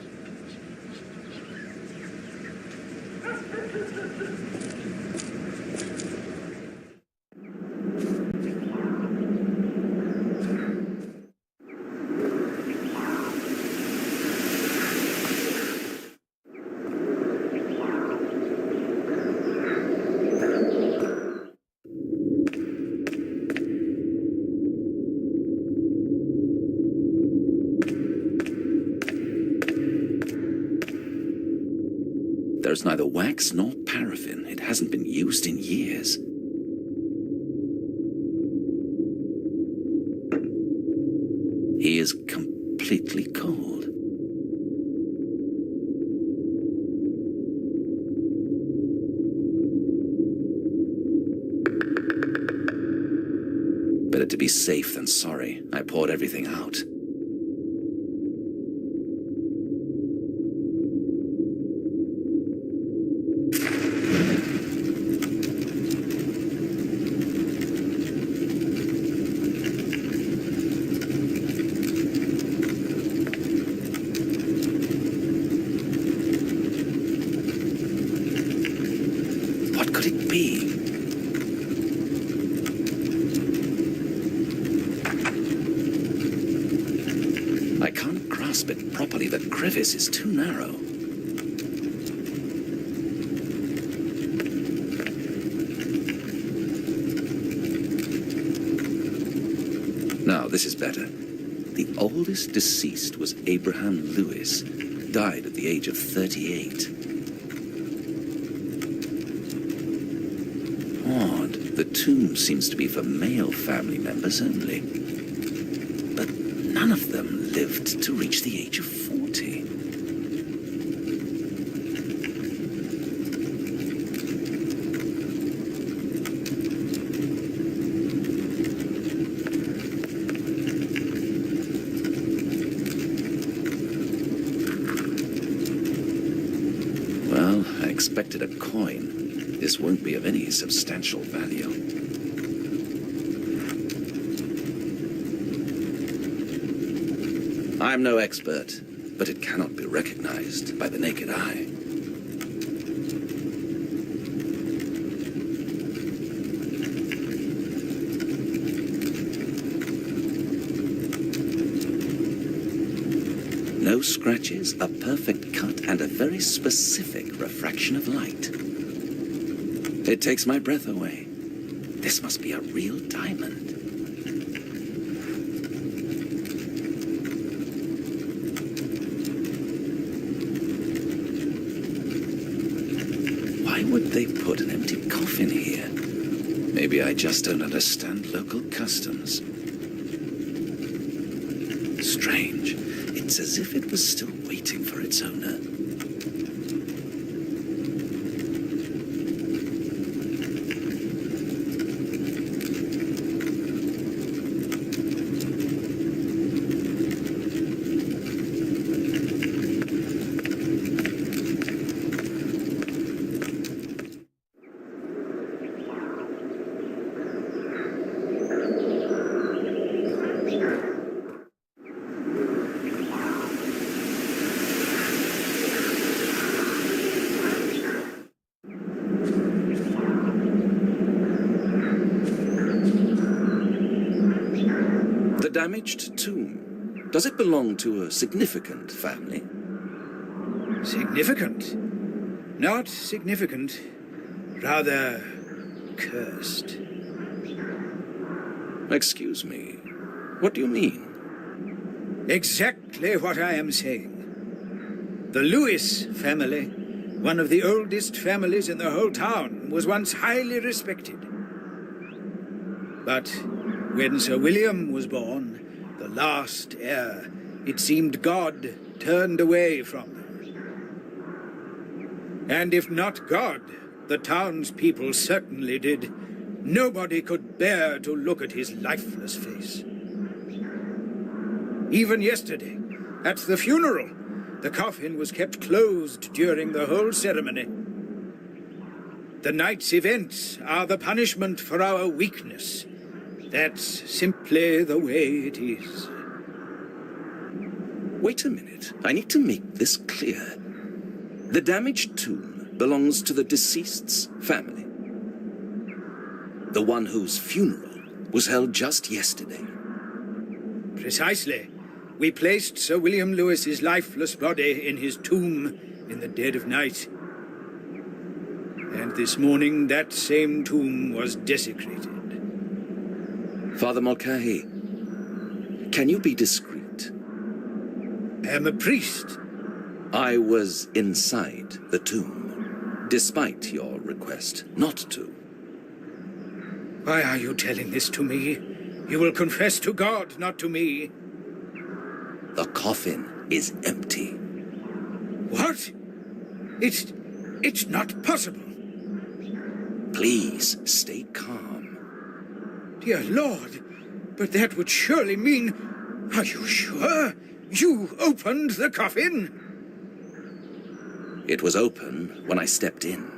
There's neither wax nor paraffin. It hasn't been used in years. He is completely cold. Better to be safe than sorry. I poured everything out. What could it be? I can't grasp it properly. The crevice is too narrow. Now, this is better. The oldest deceased was Abraham Lewis. Died at the age of 38. Odd. The tomb seems to be for male family members only. But none of them lived to reach the age of 40. Well, I expected a coin. This won't be of any substantial value. I'm no expert, but it cannot be recognized by the naked eye. No scratches, a perfect cut, and a very specific refraction of light. It takes my breath away. This must be a real diamond. Why would they put an empty coffin here? Maybe I just don't understand local customs. Strange. It's as if it was still waiting for its owner. The damaged tomb. Does it belong to a significant family?
Significant? Not significant. Rather cursed.
Excuse me. What do you mean?
Exactly what I am saying. The Lewis family, one of the oldest families in the whole town, was once highly respected. But when Sir William was born, the last heir, it seemed God turned away from them. And if not God, the townspeople certainly did. Nobody could bear to look at his lifeless face. Even yesterday, at the funeral, The coffin was kept closed during the whole ceremony. The night's events are the punishment for our weakness. That's simply the way it is.
Wait a minute. I need to make this clear. The damaged tomb belongs to the deceased's family. The one whose funeral was held just yesterday.
Precisely. We placed Sir William Lewis's lifeless body in his tomb in the dead of night. And this morning, that same tomb was desecrated.
Father Mulcahy, can you be discreet?
I am a priest.
I was inside the tomb, despite your request not to.
Why are you telling this to me? You will confess to God, not to me.
The coffin is empty.
What? It's not possible.
Please stay calm.
Dear Lord, but that would surely mean... Are you sure? You opened the coffin?
It was open when I stepped in.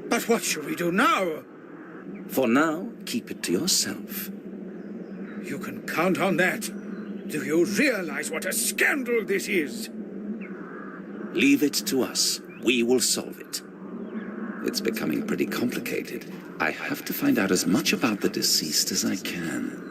But what shall we do now?
For now, keep it to yourself.
You can count on that. Do you realize what a scandal this is?
Leave it to us. We will solve it. It's becoming pretty complicated. I have to find out as much about the deceased as I can.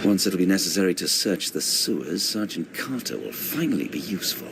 Once it'll be necessary to search the sewers, Sergeant Carter will finally be useful.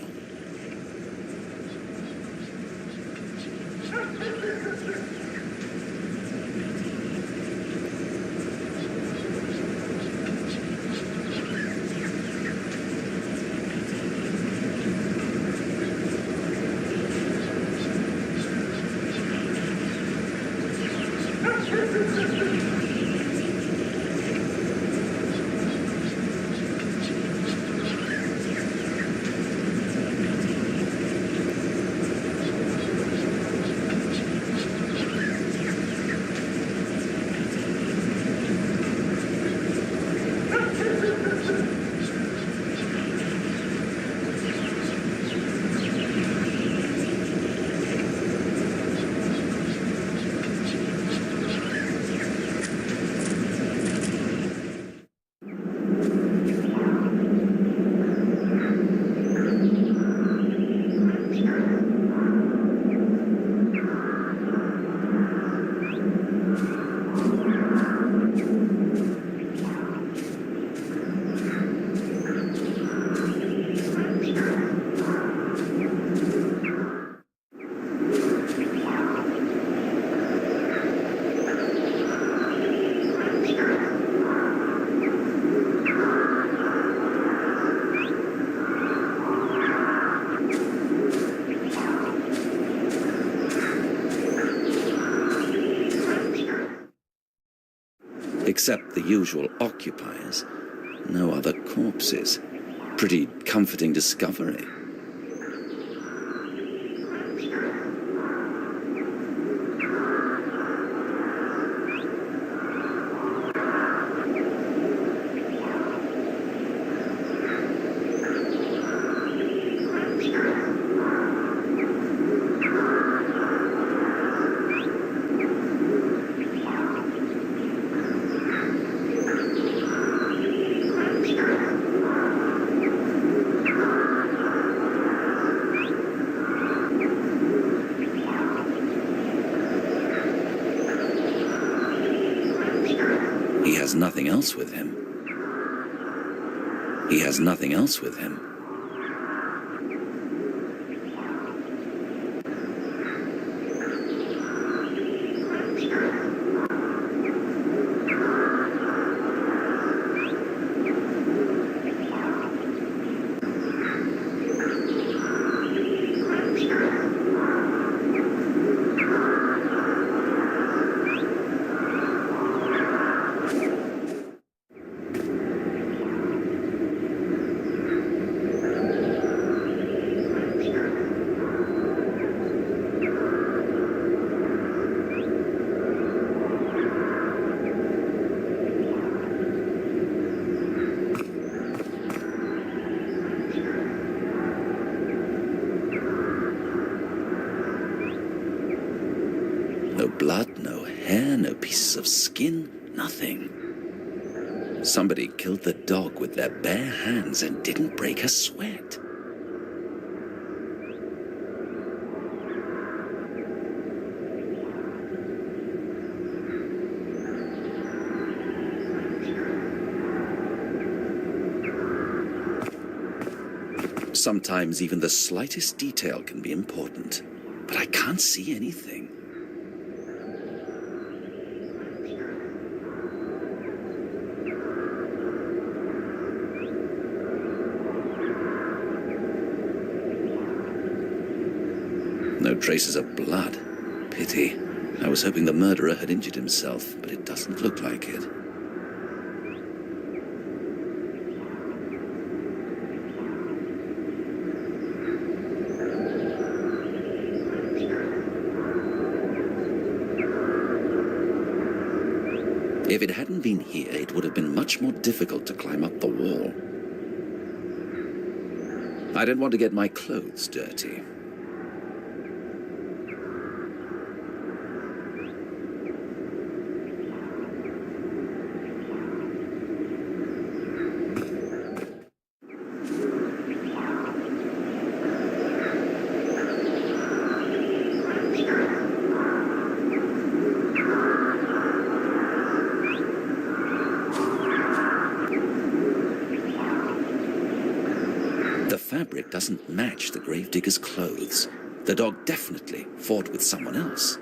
Except the usual occupiers. No other corpses. Pretty comforting discovery. He has nothing else with him. He has nothing else with him. trace of skin, nothing. Somebody killed the dog with their bare hands and didn't break a sweat. Sometimes even the slightest detail can be important, but I can't see anything. No traces of blood. Pity. I was hoping the murderer had injured himself, but it doesn't look like it. If it hadn't been here, it would have been much more difficult to climb up the wall. I don't want to get my clothes dirty. Fabric doesn't match the gravedigger's clothes. The dog definitely fought with someone else.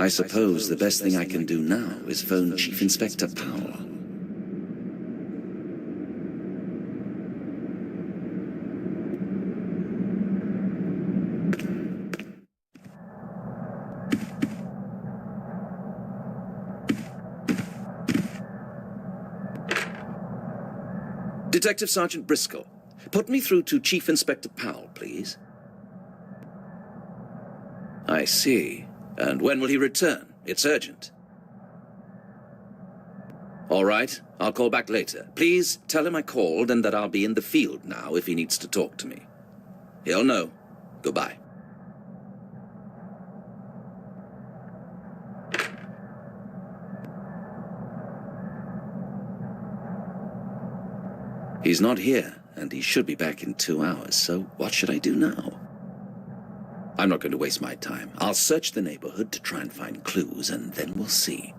I suppose the best thing I can do now is phone Chief Inspector Powell. Detective Sergeant Briscoe, put me through to Chief Inspector Powell, please. I see. And when will he return? It's urgent. All right, I'll call back later. Please tell him I called and that I'll be in the field now if he needs to talk to me. He'll know. Goodbye. He's not here, and he should be back in 2 hours, so what should I do now? I'm not going to waste my time. I'll search the neighborhood to try and find clues, and then we'll see.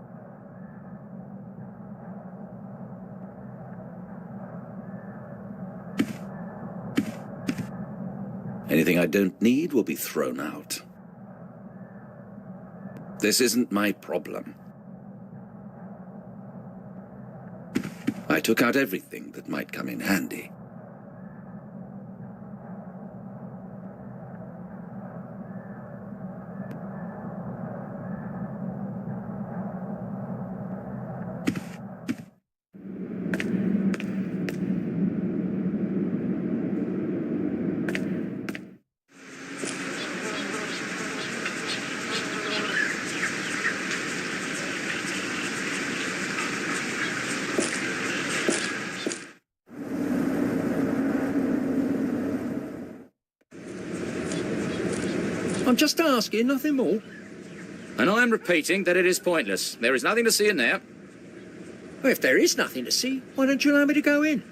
Anything I don't need will be thrown out. This isn't my problem. I took out everything that might come in handy.
I'm just asking, nothing more.
And I am repeating that it is pointless. There is nothing to see in there.
Well, if there is nothing to see, why don't you allow me to go in?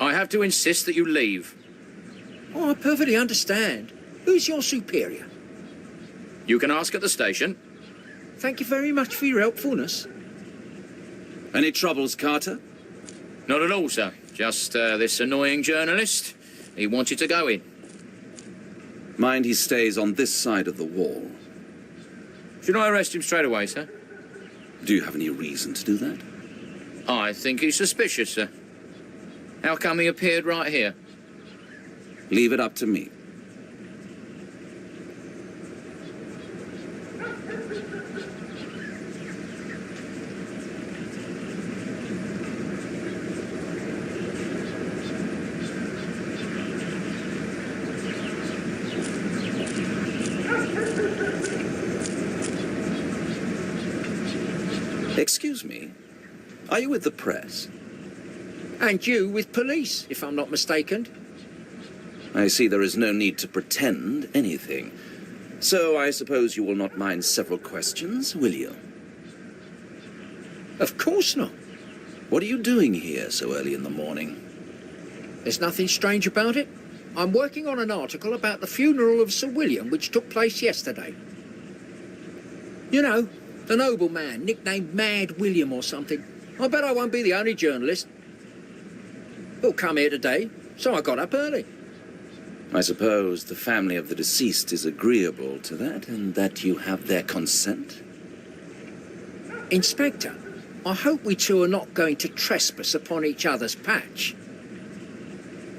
I have to insist that you leave.
Oh, I perfectly understand. Who's your superior?
You can ask at the station.
Thank you very much for your helpfulness.
Any troubles, Carter?
Not at all, sir. Just this annoying journalist. He wanted to go in.
Mind he stays on this side of the wall.
Should I arrest him straight away, sir?
Do you have any reason to do that?
I think he's suspicious, sir. How come he appeared right here?
Leave it up to me. Excuse me, are you with the press?
And you with police, if I'm not mistaken.
I see there is no need to pretend anything. So I suppose you will not mind several questions, will you?
Of course not.
What are you doing here so early in the morning?
There's nothing strange about it. I'm working on an article about the funeral of Sir William, which took place yesterday. You know, the nobleman, nicknamed Mad William or something. I bet I won't be the only journalist. He'll come here today, so I got up early.
I suppose the family of the deceased is agreeable to that, and that you have their consent?
Inspector, I hope we two are not going to trespass upon each other's patch.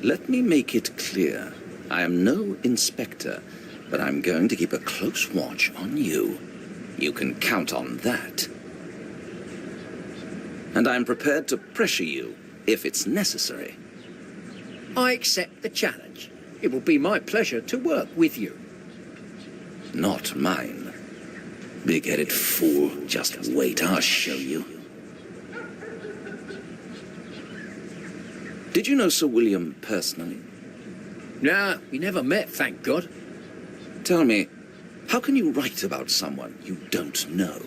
Let me make it clear. I am no inspector, but I'm going to keep a close watch on you. You can count on that. And I'm prepared to pressure you if it's necessary.
I accept the challenge. It will be my pleasure to work with you.
Not mine. Big-headed fool. Just wait, I'll show you. Did you know Sir William personally?
No, we never met, thank God.
Tell me, how can you write about someone you don't know?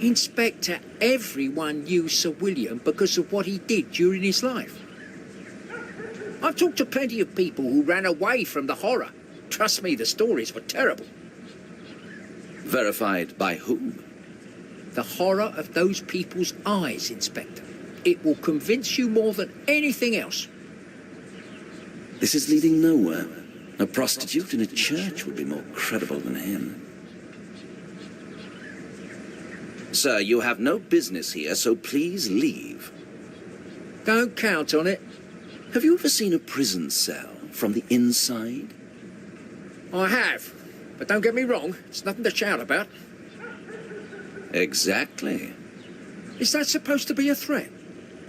Inspector, everyone knew Sir William because of what he did during his life. I've talked to plenty of people who ran away from the horror. Trust me, the stories were terrible.
Verified by whom?
The horror of those people's eyes, Inspector. It will convince you more than anything else.
This is leading nowhere. A prostitute in a church would be more credible than him. Sir, you have no business here, so please leave.
Don't count on it.
Have you ever seen a prison cell from the inside?
I have. But don't get me wrong, it's nothing to shout about.
Exactly.
Is that supposed to be a threat?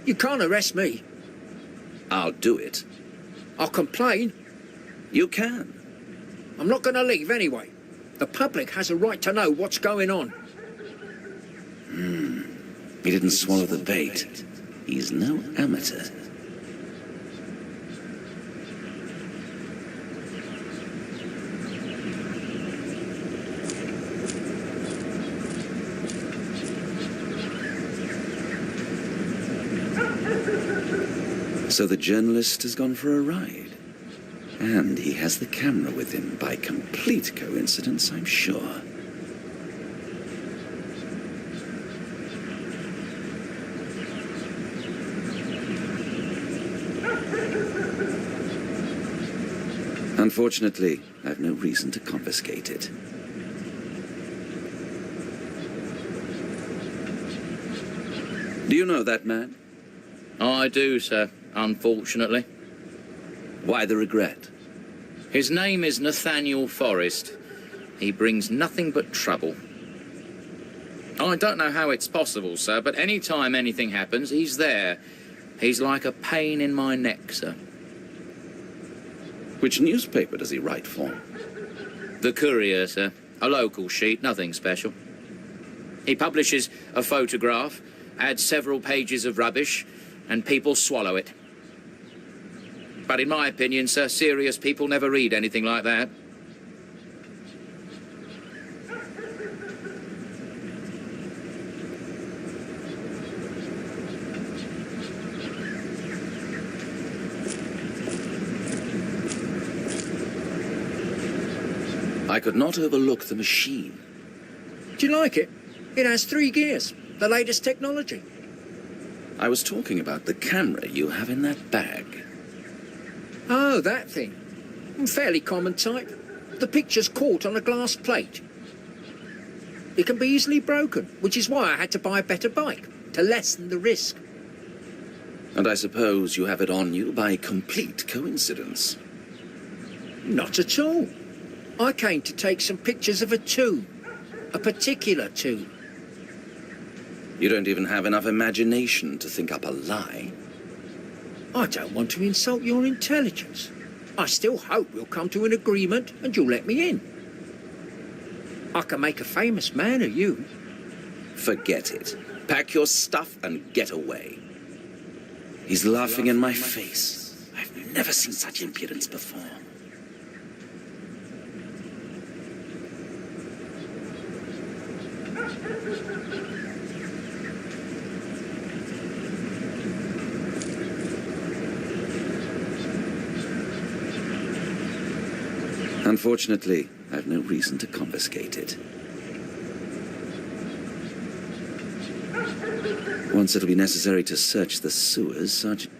You can't arrest me.
I'll do it.
I'll complain.
You can.
I'm not going to leave anyway. The public has a right to know what's going on.
He didn't swallow the bait. He's no amateur. So the journalist has gone for a ride. And he has the camera with him by complete coincidence, I'm sure. Unfortunately, I've no reason to confiscate it. Do you know that man?
I do, sir, unfortunately.
Why the regret?
His name is Nathaniel Forrest. He brings nothing but trouble. I don't know how it's possible, sir, but any time anything happens, he's there. He's like a pain in my neck, sir.
Which newspaper does he write for?
The Courier, sir. A local sheet, nothing special. He publishes a photograph, adds several pages of rubbish, and people swallow it. But in my opinion, sir, serious people never read anything like that.
I could not overlook the machine.
Do you like it? It has 3 gears, the latest technology.
I was talking about the camera you have in that bag.
Oh, that thing. Fairly common type. The picture's caught on a glass plate. It can be easily broken, which is why I had to buy a better bike, to lessen the risk.
And I suppose you have it on you by complete coincidence.
Not at all. I came to take some pictures of a tomb. A particular tomb.
You don't even have enough imagination to think up a lie.
I don't want to insult your intelligence. I still hope we'll come to an agreement and you'll let me in. I can make a famous man of you.
Forget it. Pack your stuff and get away. He's laughing in my face. I've never seen such impudence before. Unfortunately, I've no reason to confiscate it. Once it'll be necessary to search the sewers, Sergeant...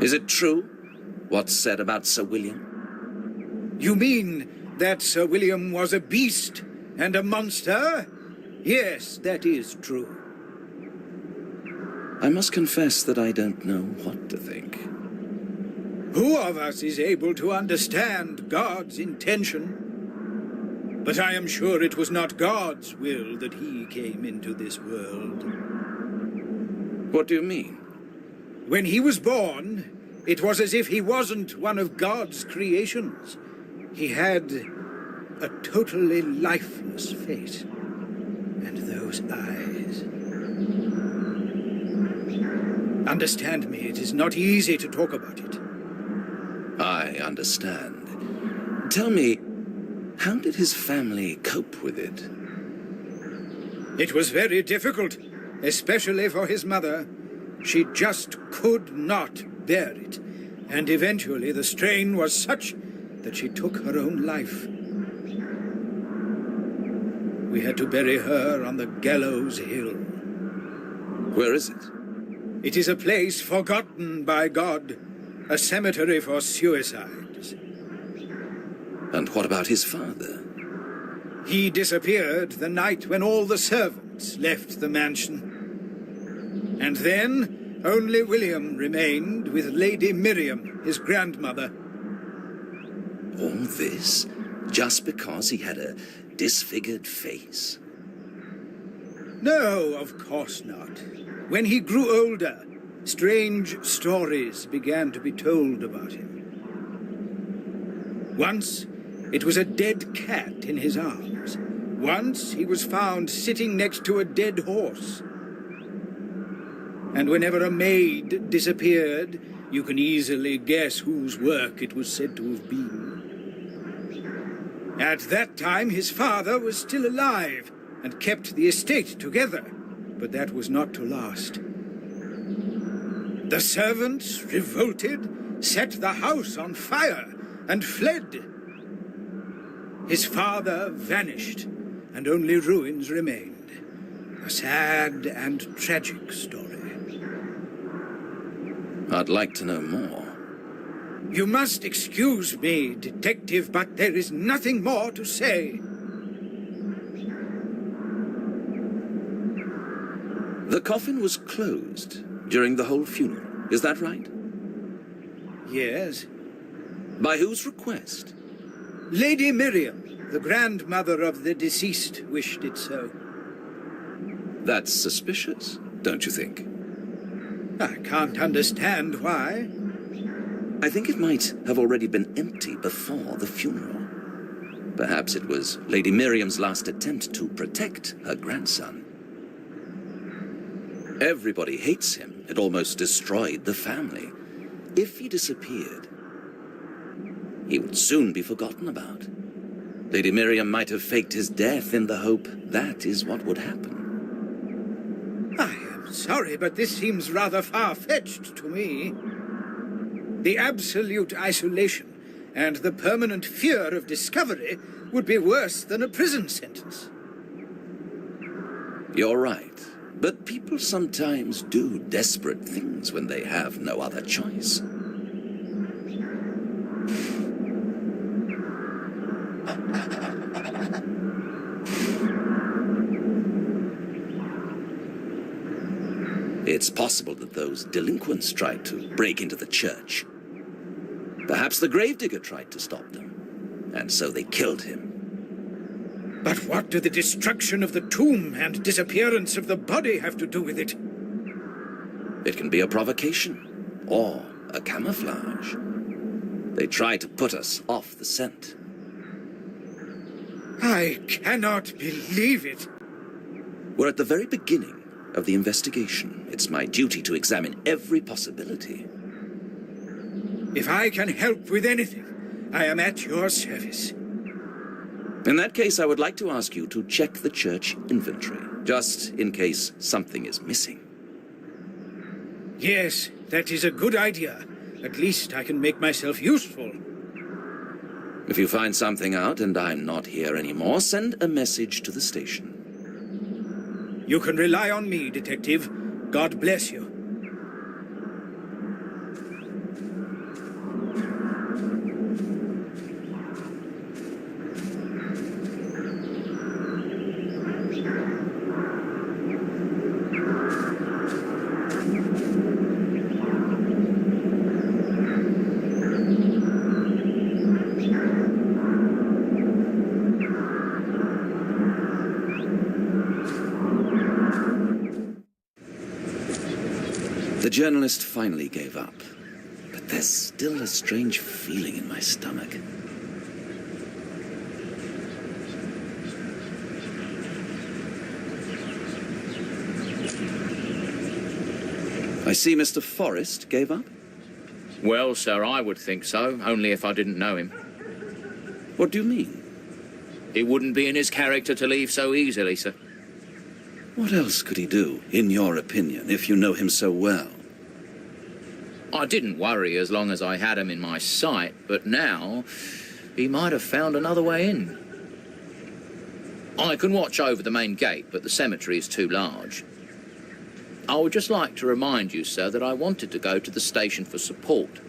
Is it true, what's said about Sir William?
You mean that Sir William was a beast and a monster? Yes, that is true.
I must confess that I don't know what to think.
Who of us is able to understand God's intention? But I am sure it was not God's will that he came into this world.
What do you mean?
When he was born, it was as if he wasn't one of God's creations. He had a totally lifeless face. And those eyes. Understand me, it is not easy to talk about it.
I understand. Tell me, how did his family cope with it?
It was very difficult, especially for his mother. She just could not bear it, and eventually the strain was such that she took her own life. We had to bury her on the Gallows Hill.
Where is it?
It is a place forgotten by God, a cemetery for suicides.
And what about his father?
He disappeared the night when all the servants left the mansion. And then only William remained with Lady Miriam, his grandmother.
All this just because he had a disfigured face?
No, of course not. When he grew older, strange stories began to be told about him. Once, it was a dead cat in his arms. Once, he was found sitting next to a dead horse. And whenever a maid disappeared, you can easily guess whose work it was said to have been. At that time, his father was still alive and kept the estate together, but that was not to last. The servants revolted, set the house on fire, and fled. His father vanished, and only ruins remained. A sad and tragic story.
I'd like to know more.
You must excuse me, Detective, but there is nothing more to say.
The coffin was closed during the whole funeral, is that right?
Yes.
By whose request?
Lady Miriam, the grandmother of the deceased, wished it so.
That's suspicious, don't you think?
I can't understand why.
I think it might have already been empty before the funeral. Perhaps it was Lady Miriam's last attempt to protect her grandson. Everybody hates him. It almost destroyed the family. If he disappeared, he would soon be forgotten about. Lady Miriam might have faked his death in the hope that is what would happen.
I am sorry, but this seems rather far-fetched to me. The absolute isolation and the permanent fear of discovery would be worse than a prison sentence.
You're right. But people sometimes do desperate things when they have no other choice. It's possible that those delinquents tried to break into the church. Perhaps the gravedigger tried to stop them, and so they killed him.
But what do the destruction of the tomb and disappearance of the body have to do with it?
It can be a provocation, or a camouflage. They try to put us off the scent.
I cannot believe it.
We're at the very beginning of the investigation. It's my duty to examine every possibility.
If I can help with anything, I am at your service.
In that case, I would like to ask you to check the church inventory, just in case something is missing.
Yes, that is a good idea. At least I can make myself useful.
If you find something out and I'm not here anymore, send a message to the station.
You can rely on me, Detective. God bless you.
The journalist finally gave up, but there's still a strange feeling in my stomach. I see Mr. Forrest gave up?
Well, sir, I would think so, only if I didn't know him.
What do you mean?
It wouldn't be in his character to leave so easily, sir.
What else could he do, in your opinion, if you know him so well?
I didn't worry as long as I had him in my sight, but now he might have found another way in. I can watch over the main gate, but the cemetery is too large. I would just like to remind you, sir, that I wanted to go to the station for support.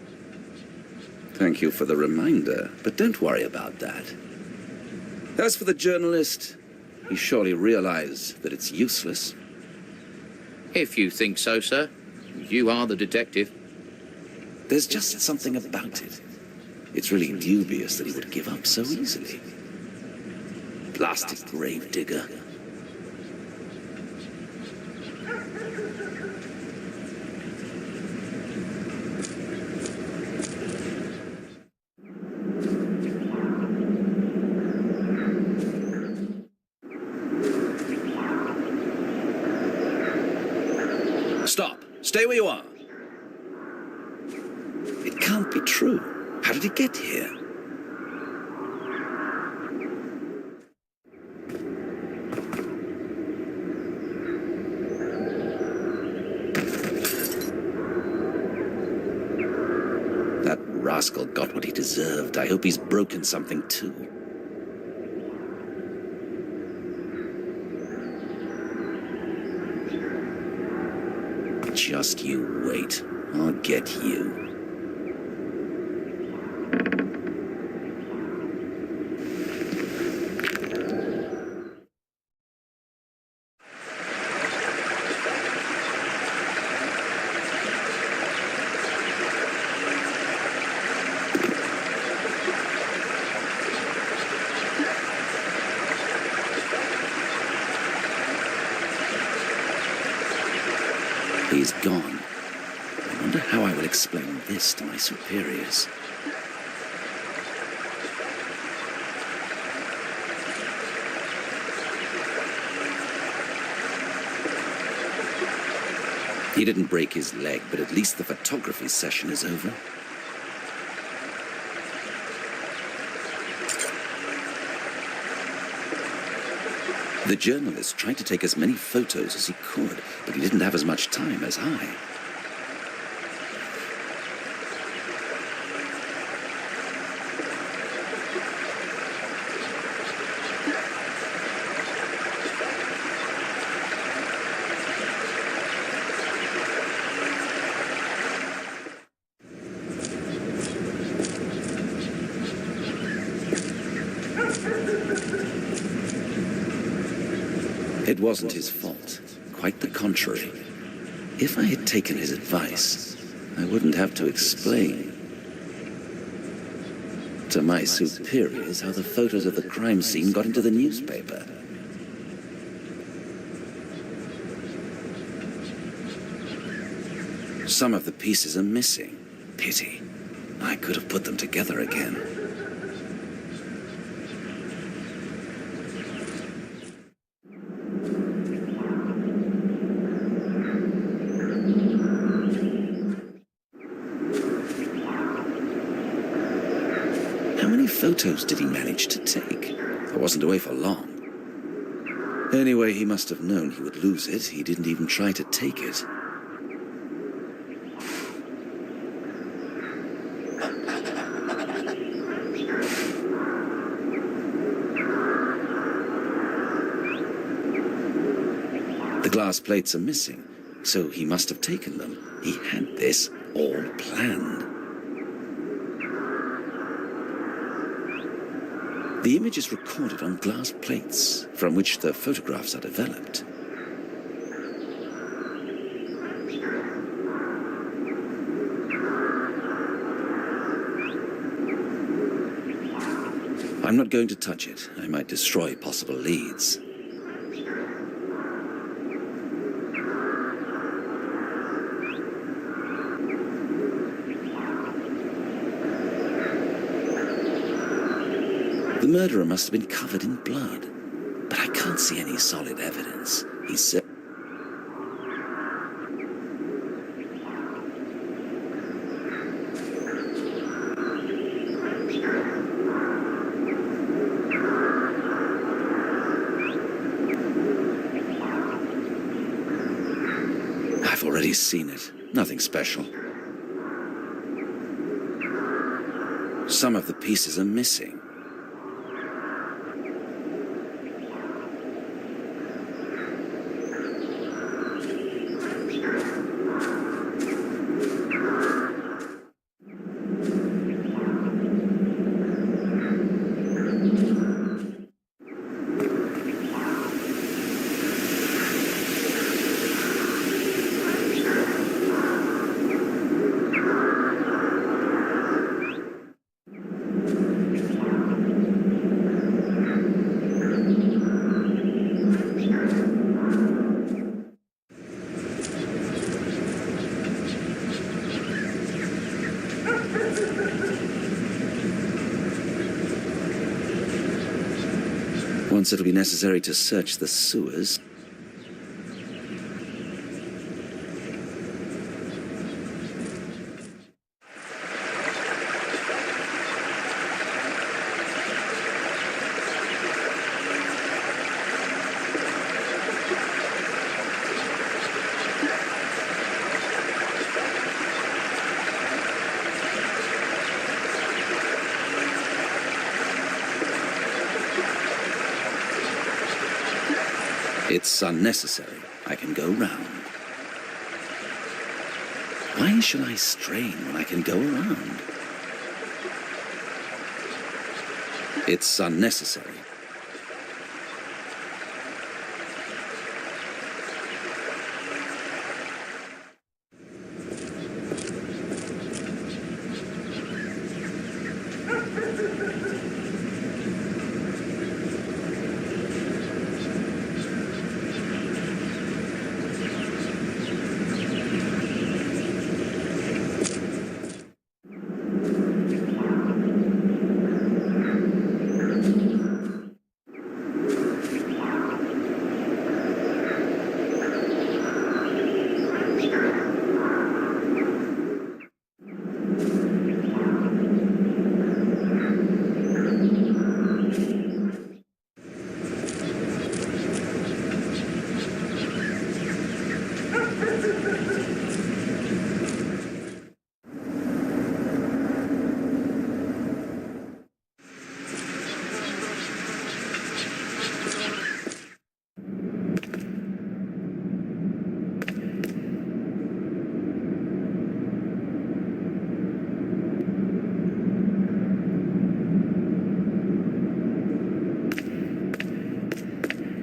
Thank you for the reminder, but don't worry about that. As for the journalist, he surely realized that it's useless.
If you think so, sir. You are the detective.
There's just something about it. It's really dubious that he would give up so easily. Blasted grave digger.
Stop. Stay where you are.
It can't be true. How did he get here? That rascal got what he deserved. I hope he's broken something too. Just you wait. I'll get you. He's gone. I wonder how I will explain this to my superiors. He didn't break his leg, but at least the photography session is over. The journalist tried to take as many photos as he could, but he didn't have as much time as I. It wasn't his fault. Quite the contrary. If I had taken his advice, I wouldn't have to explain to my superiors how the photos of the crime scene got into the newspaper. Some of the pieces are missing. Pity. I could have put them together again. How many photos did he manage to take? I wasn't away for long. Anyway, he must have known he would lose it. He didn't even try to take it. The glass plates are missing, so he must have taken them. He had this all planned. The image is recorded on glass plates, from which the photographs are developed. I'm not going to touch it. I might destroy possible leads. The murderer must have been covered in blood, but I can't see any solid evidence. He said. I've already seen it. Nothing special. Some of the pieces are missing. Once it'll be necessary to search the sewers. It's unnecessary. I can go round. Why should I strain when I can go around? It's unnecessary.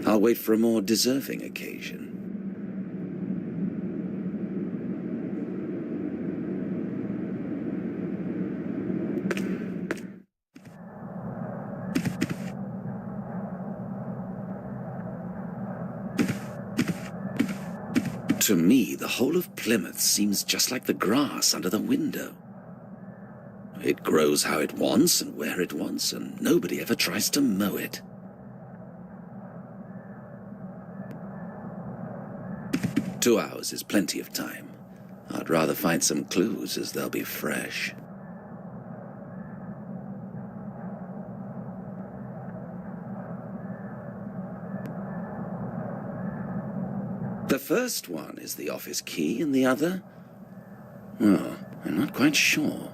I'll wait for a more deserving occasion. To me, the whole of Plymouth seems just like the grass under the window. It grows how it wants and where it wants, and nobody ever tries to mow it. Two hours is plenty of time. I'd rather find some clues, as they'll be fresh. The first one is the office key, and the other? Well, I'm not quite sure.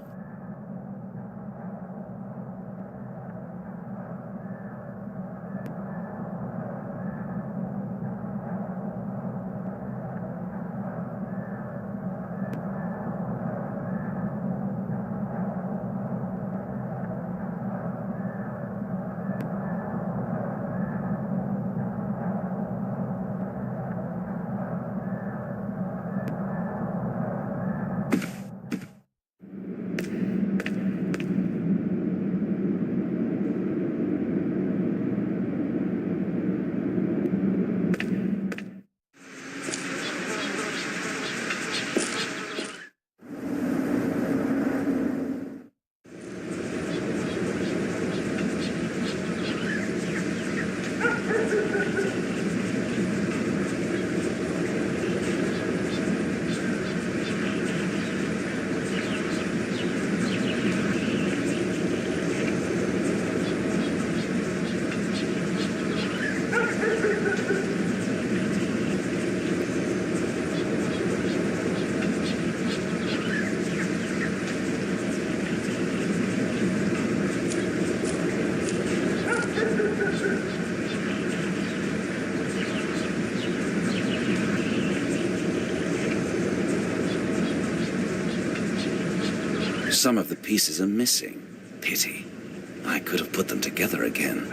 Some of the pieces are missing. Pity. I could have put them together again.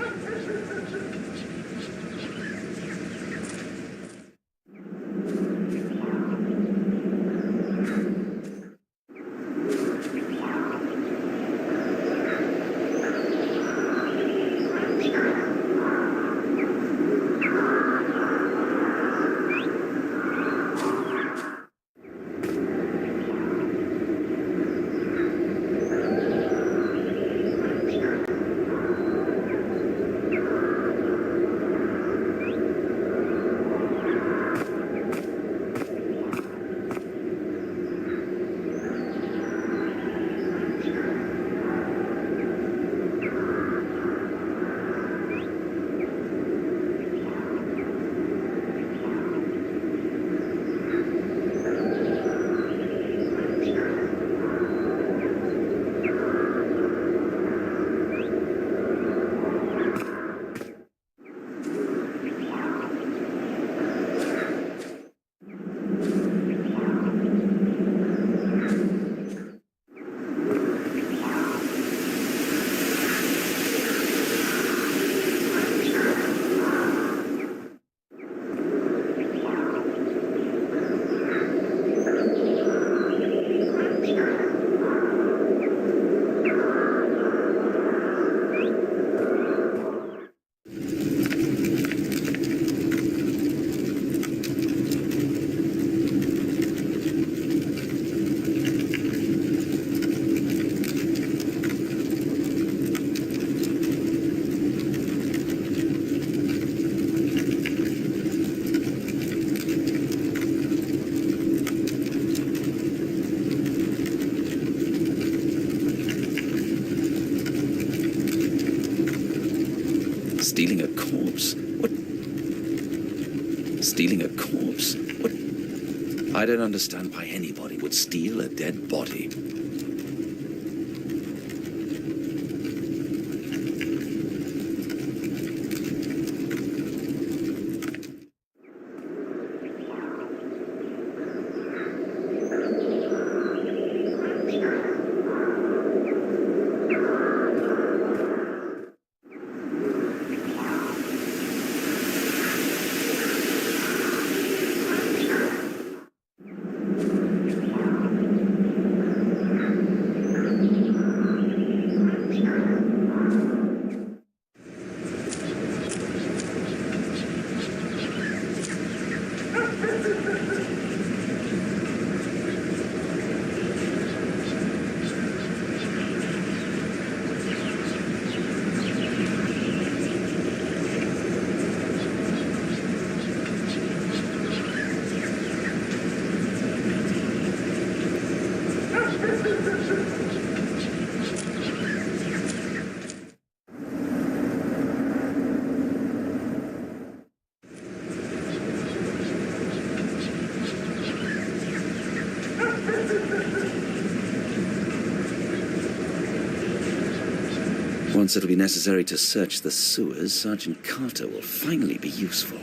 Stealing a corpse? What? Stealing a corpse? What? I don't understand why anybody would steal a dead body. Once it'll be necessary to search the sewers, Sergeant Carter will finally be useful.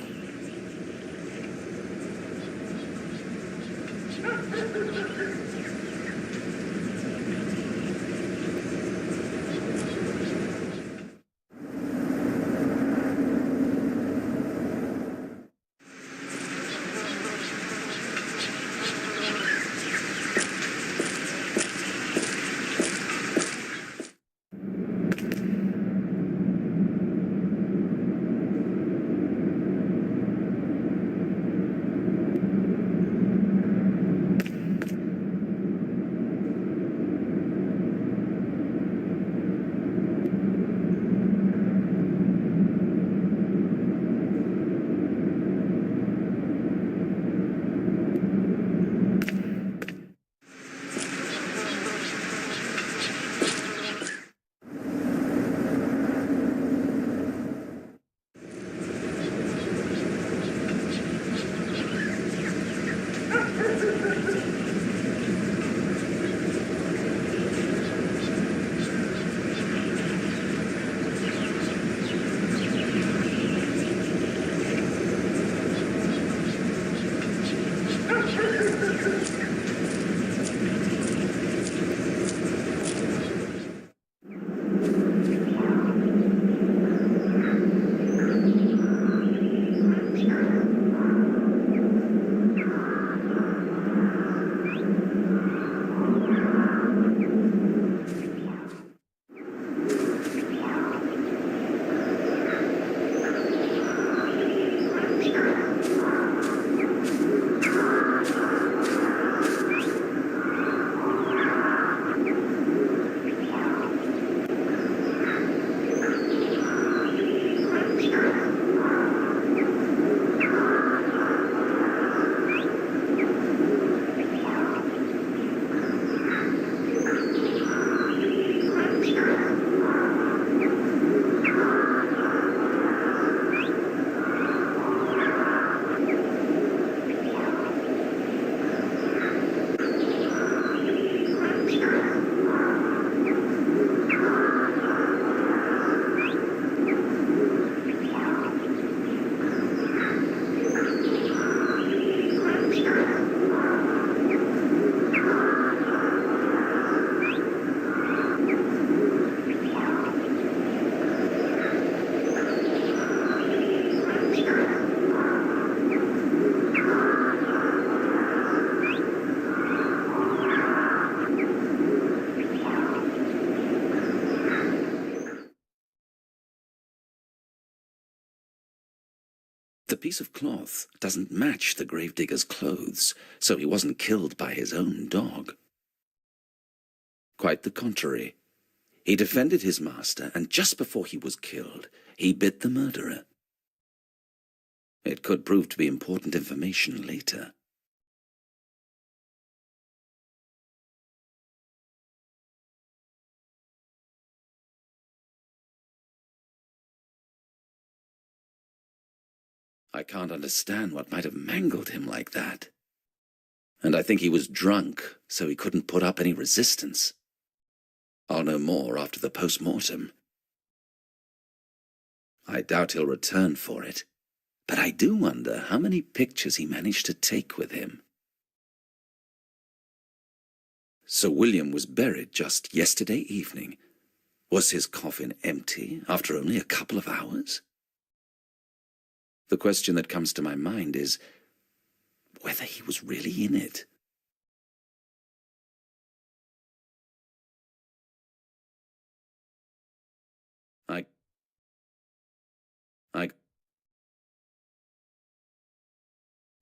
piece of cloth doesn't match the gravedigger's clothes, so he wasn't killed by his own dog. Quite the contrary. He defended his master, and just before he was killed, he bit the murderer. It could prove to be important information later. I can't understand what might have mangled him like that. And I think he was drunk, so he couldn't put up any resistance. I'll know more after the post-mortem. I doubt he'll return for it, but I do wonder how many pictures he managed to take with him. Sir William was buried just yesterday evening. Was his coffin empty after only a couple of hours? The question that comes to my mind is whether he was really in it.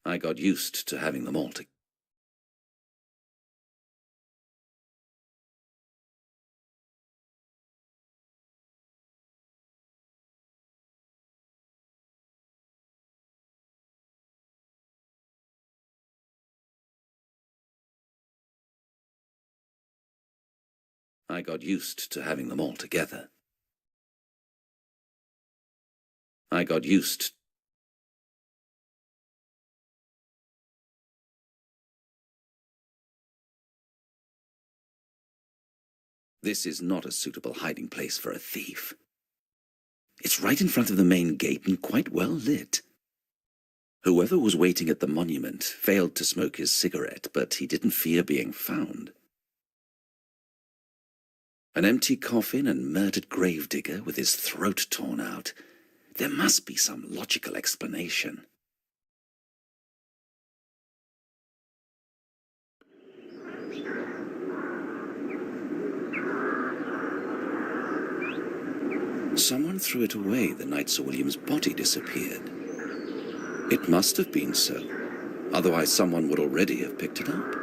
I got used to having them all together. I got used to having them all together. I got used. This is not a suitable hiding place for a thief. It's right in front of the main gate and quite well lit. Whoever was waiting at the monument failed to smoke his cigarette, but he didn't fear being found. An empty coffin and murdered gravedigger with his throat torn out. There must be some logical explanation. Someone threw it away the night Sir William's body disappeared. It must have been so. Otherwise, someone would already have picked it up.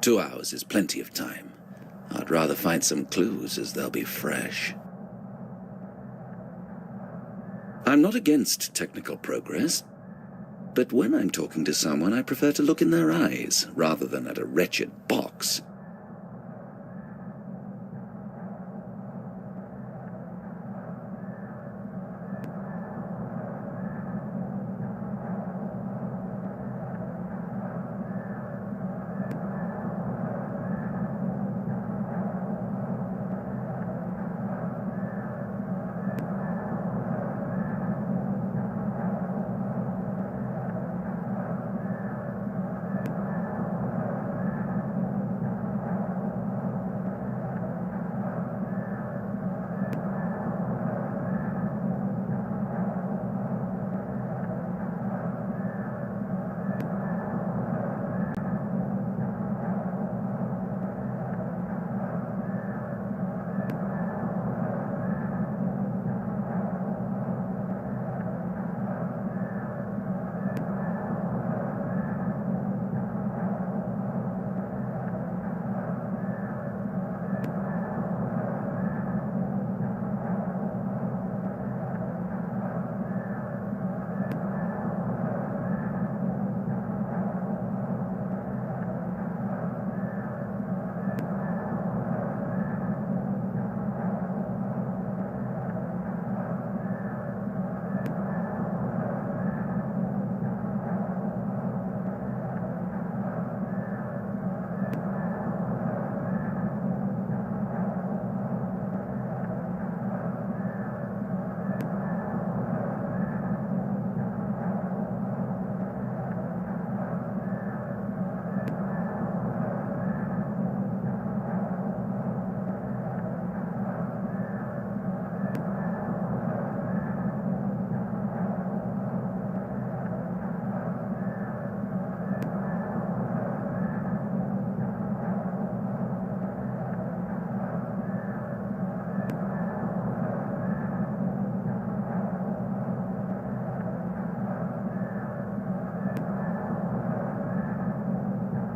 2 hours is plenty of time. I'd rather find some clues, as they'll be fresh. I'm not against technical progress, but when I'm talking to someone, I prefer to look in their eyes, rather than at a wretched box.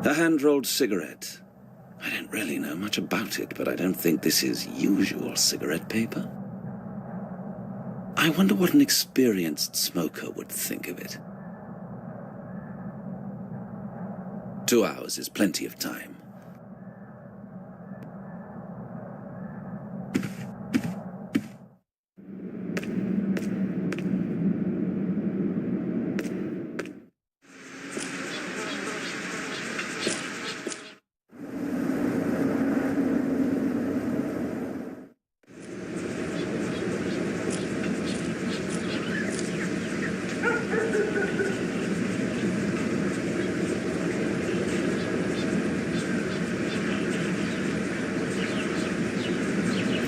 A hand-rolled cigarette. I don't really know much about it, but I don't think this is usual cigarette paper. I wonder what an experienced smoker would think of it. 2 hours is plenty of time.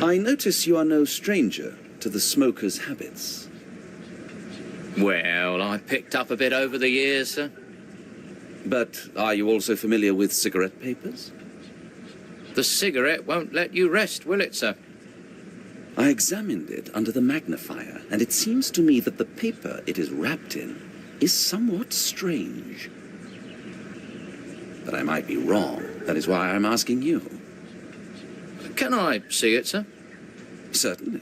I notice you are no stranger to the smoker's habits.
Well, I picked up a bit over the years, sir.
But are you also familiar with cigarette papers?
The cigarette won't let you rest, will it, sir?
I examined it under the magnifier, and it seems to me that the paper it is wrapped in is somewhat strange. But I might be wrong. That is why I'm asking you.
Can I see it, sir?
Certainly.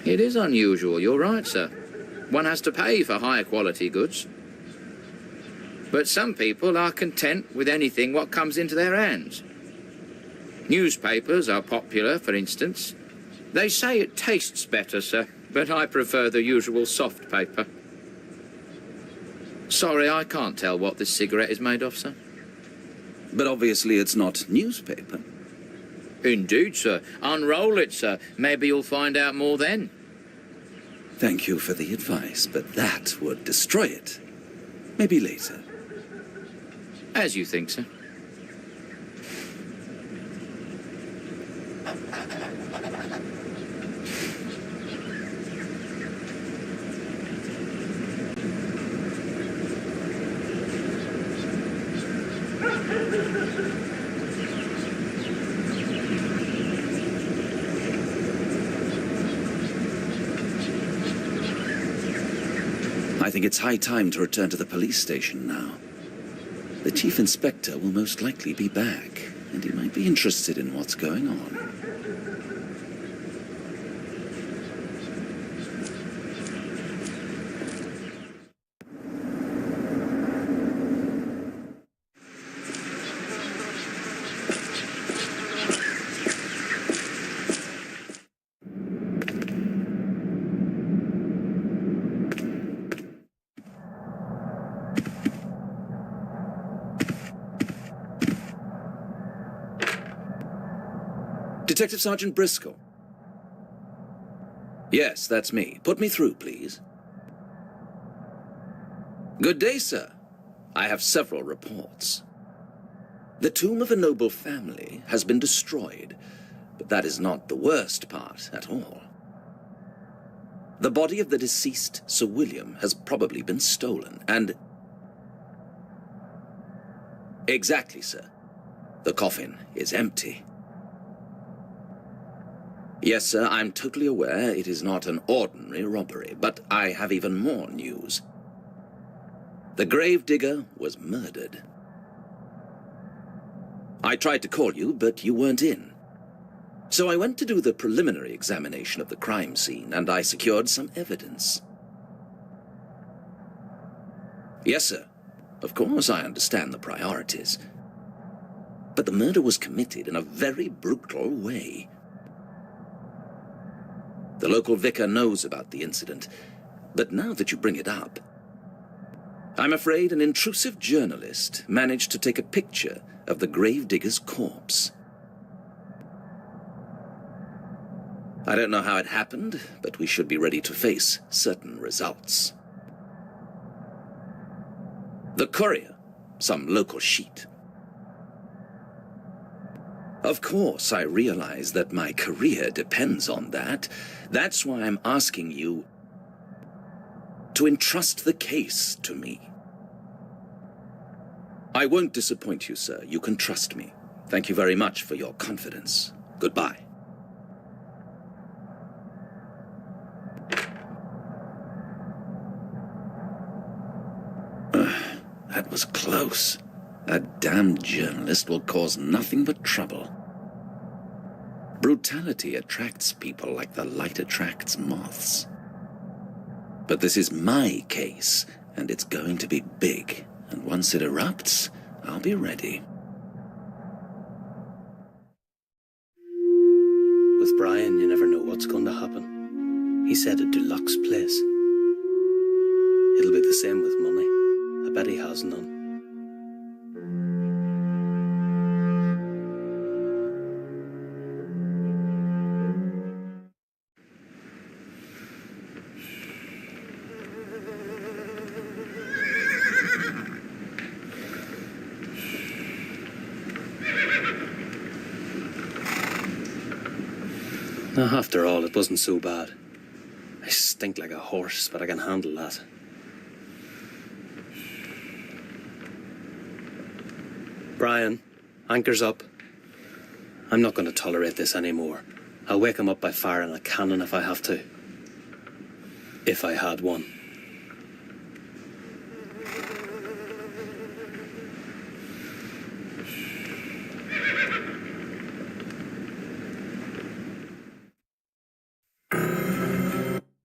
It is unusual, you're right, sir. One has to pay for higher quality goods. But some people are content with anything what comes into their hands. Newspapers are popular, for instance. They say it tastes better, sir, but I prefer the usual soft paper. Sorry, I can't tell what this cigarette is made of, sir.
But obviously it's not newspaper.
Indeed, sir. Unroll it, sir. Maybe you'll find out more then.
Thank you for the advice, but that would destroy it. Maybe later.
As you think, sir.
I think it's high time to return to the police station now. The Chief Inspector will most likely be back, and he might be interested in what's going on. Detective Sergeant Briscoe. Yes, that's me. Put me through, please. Good day, sir. I have several reports. The tomb of a noble family has been destroyed, but that is not the worst part at all. The body of the deceased Sir William has probably been stolen, and... Exactly, sir. The coffin is empty. Yes, sir, I'm totally aware it is not an ordinary robbery, but I have even more news. The gravedigger was murdered. I tried to call you, but you weren't in. So I went to do the preliminary examination of the crime scene, and I secured some evidence. Yes, sir. Of course, I understand the priorities. But the murder was committed in a very brutal way. The local vicar knows about the incident, but now that you bring it up, I'm afraid an intrusive journalist managed to take a picture of the gravedigger's corpse. I don't know how it happened, but we should be ready to face certain results. The Courier, some local sheet. Of course, I realize that my career depends on that. That's why I'm asking you to entrust the case to me. I won't disappoint you, sir. You can trust me. Thank you very much for your confidence. Goodbye. That was close. That damned journalist will cause nothing but trouble. Brutality attracts people like the light attracts moths. But this is my case, and it's going to be big. And once it erupts, I'll be ready.
With Brian, you never know what's going to happen. He said a deluxe place. It'll be the same with money. I bet he has none. After all, it wasn't so bad. I stink like a horse, but I can handle that. Brian, anchor's up. I'm not going to tolerate this anymore. I'll wake him up by firing a cannon if I have to. If I had one.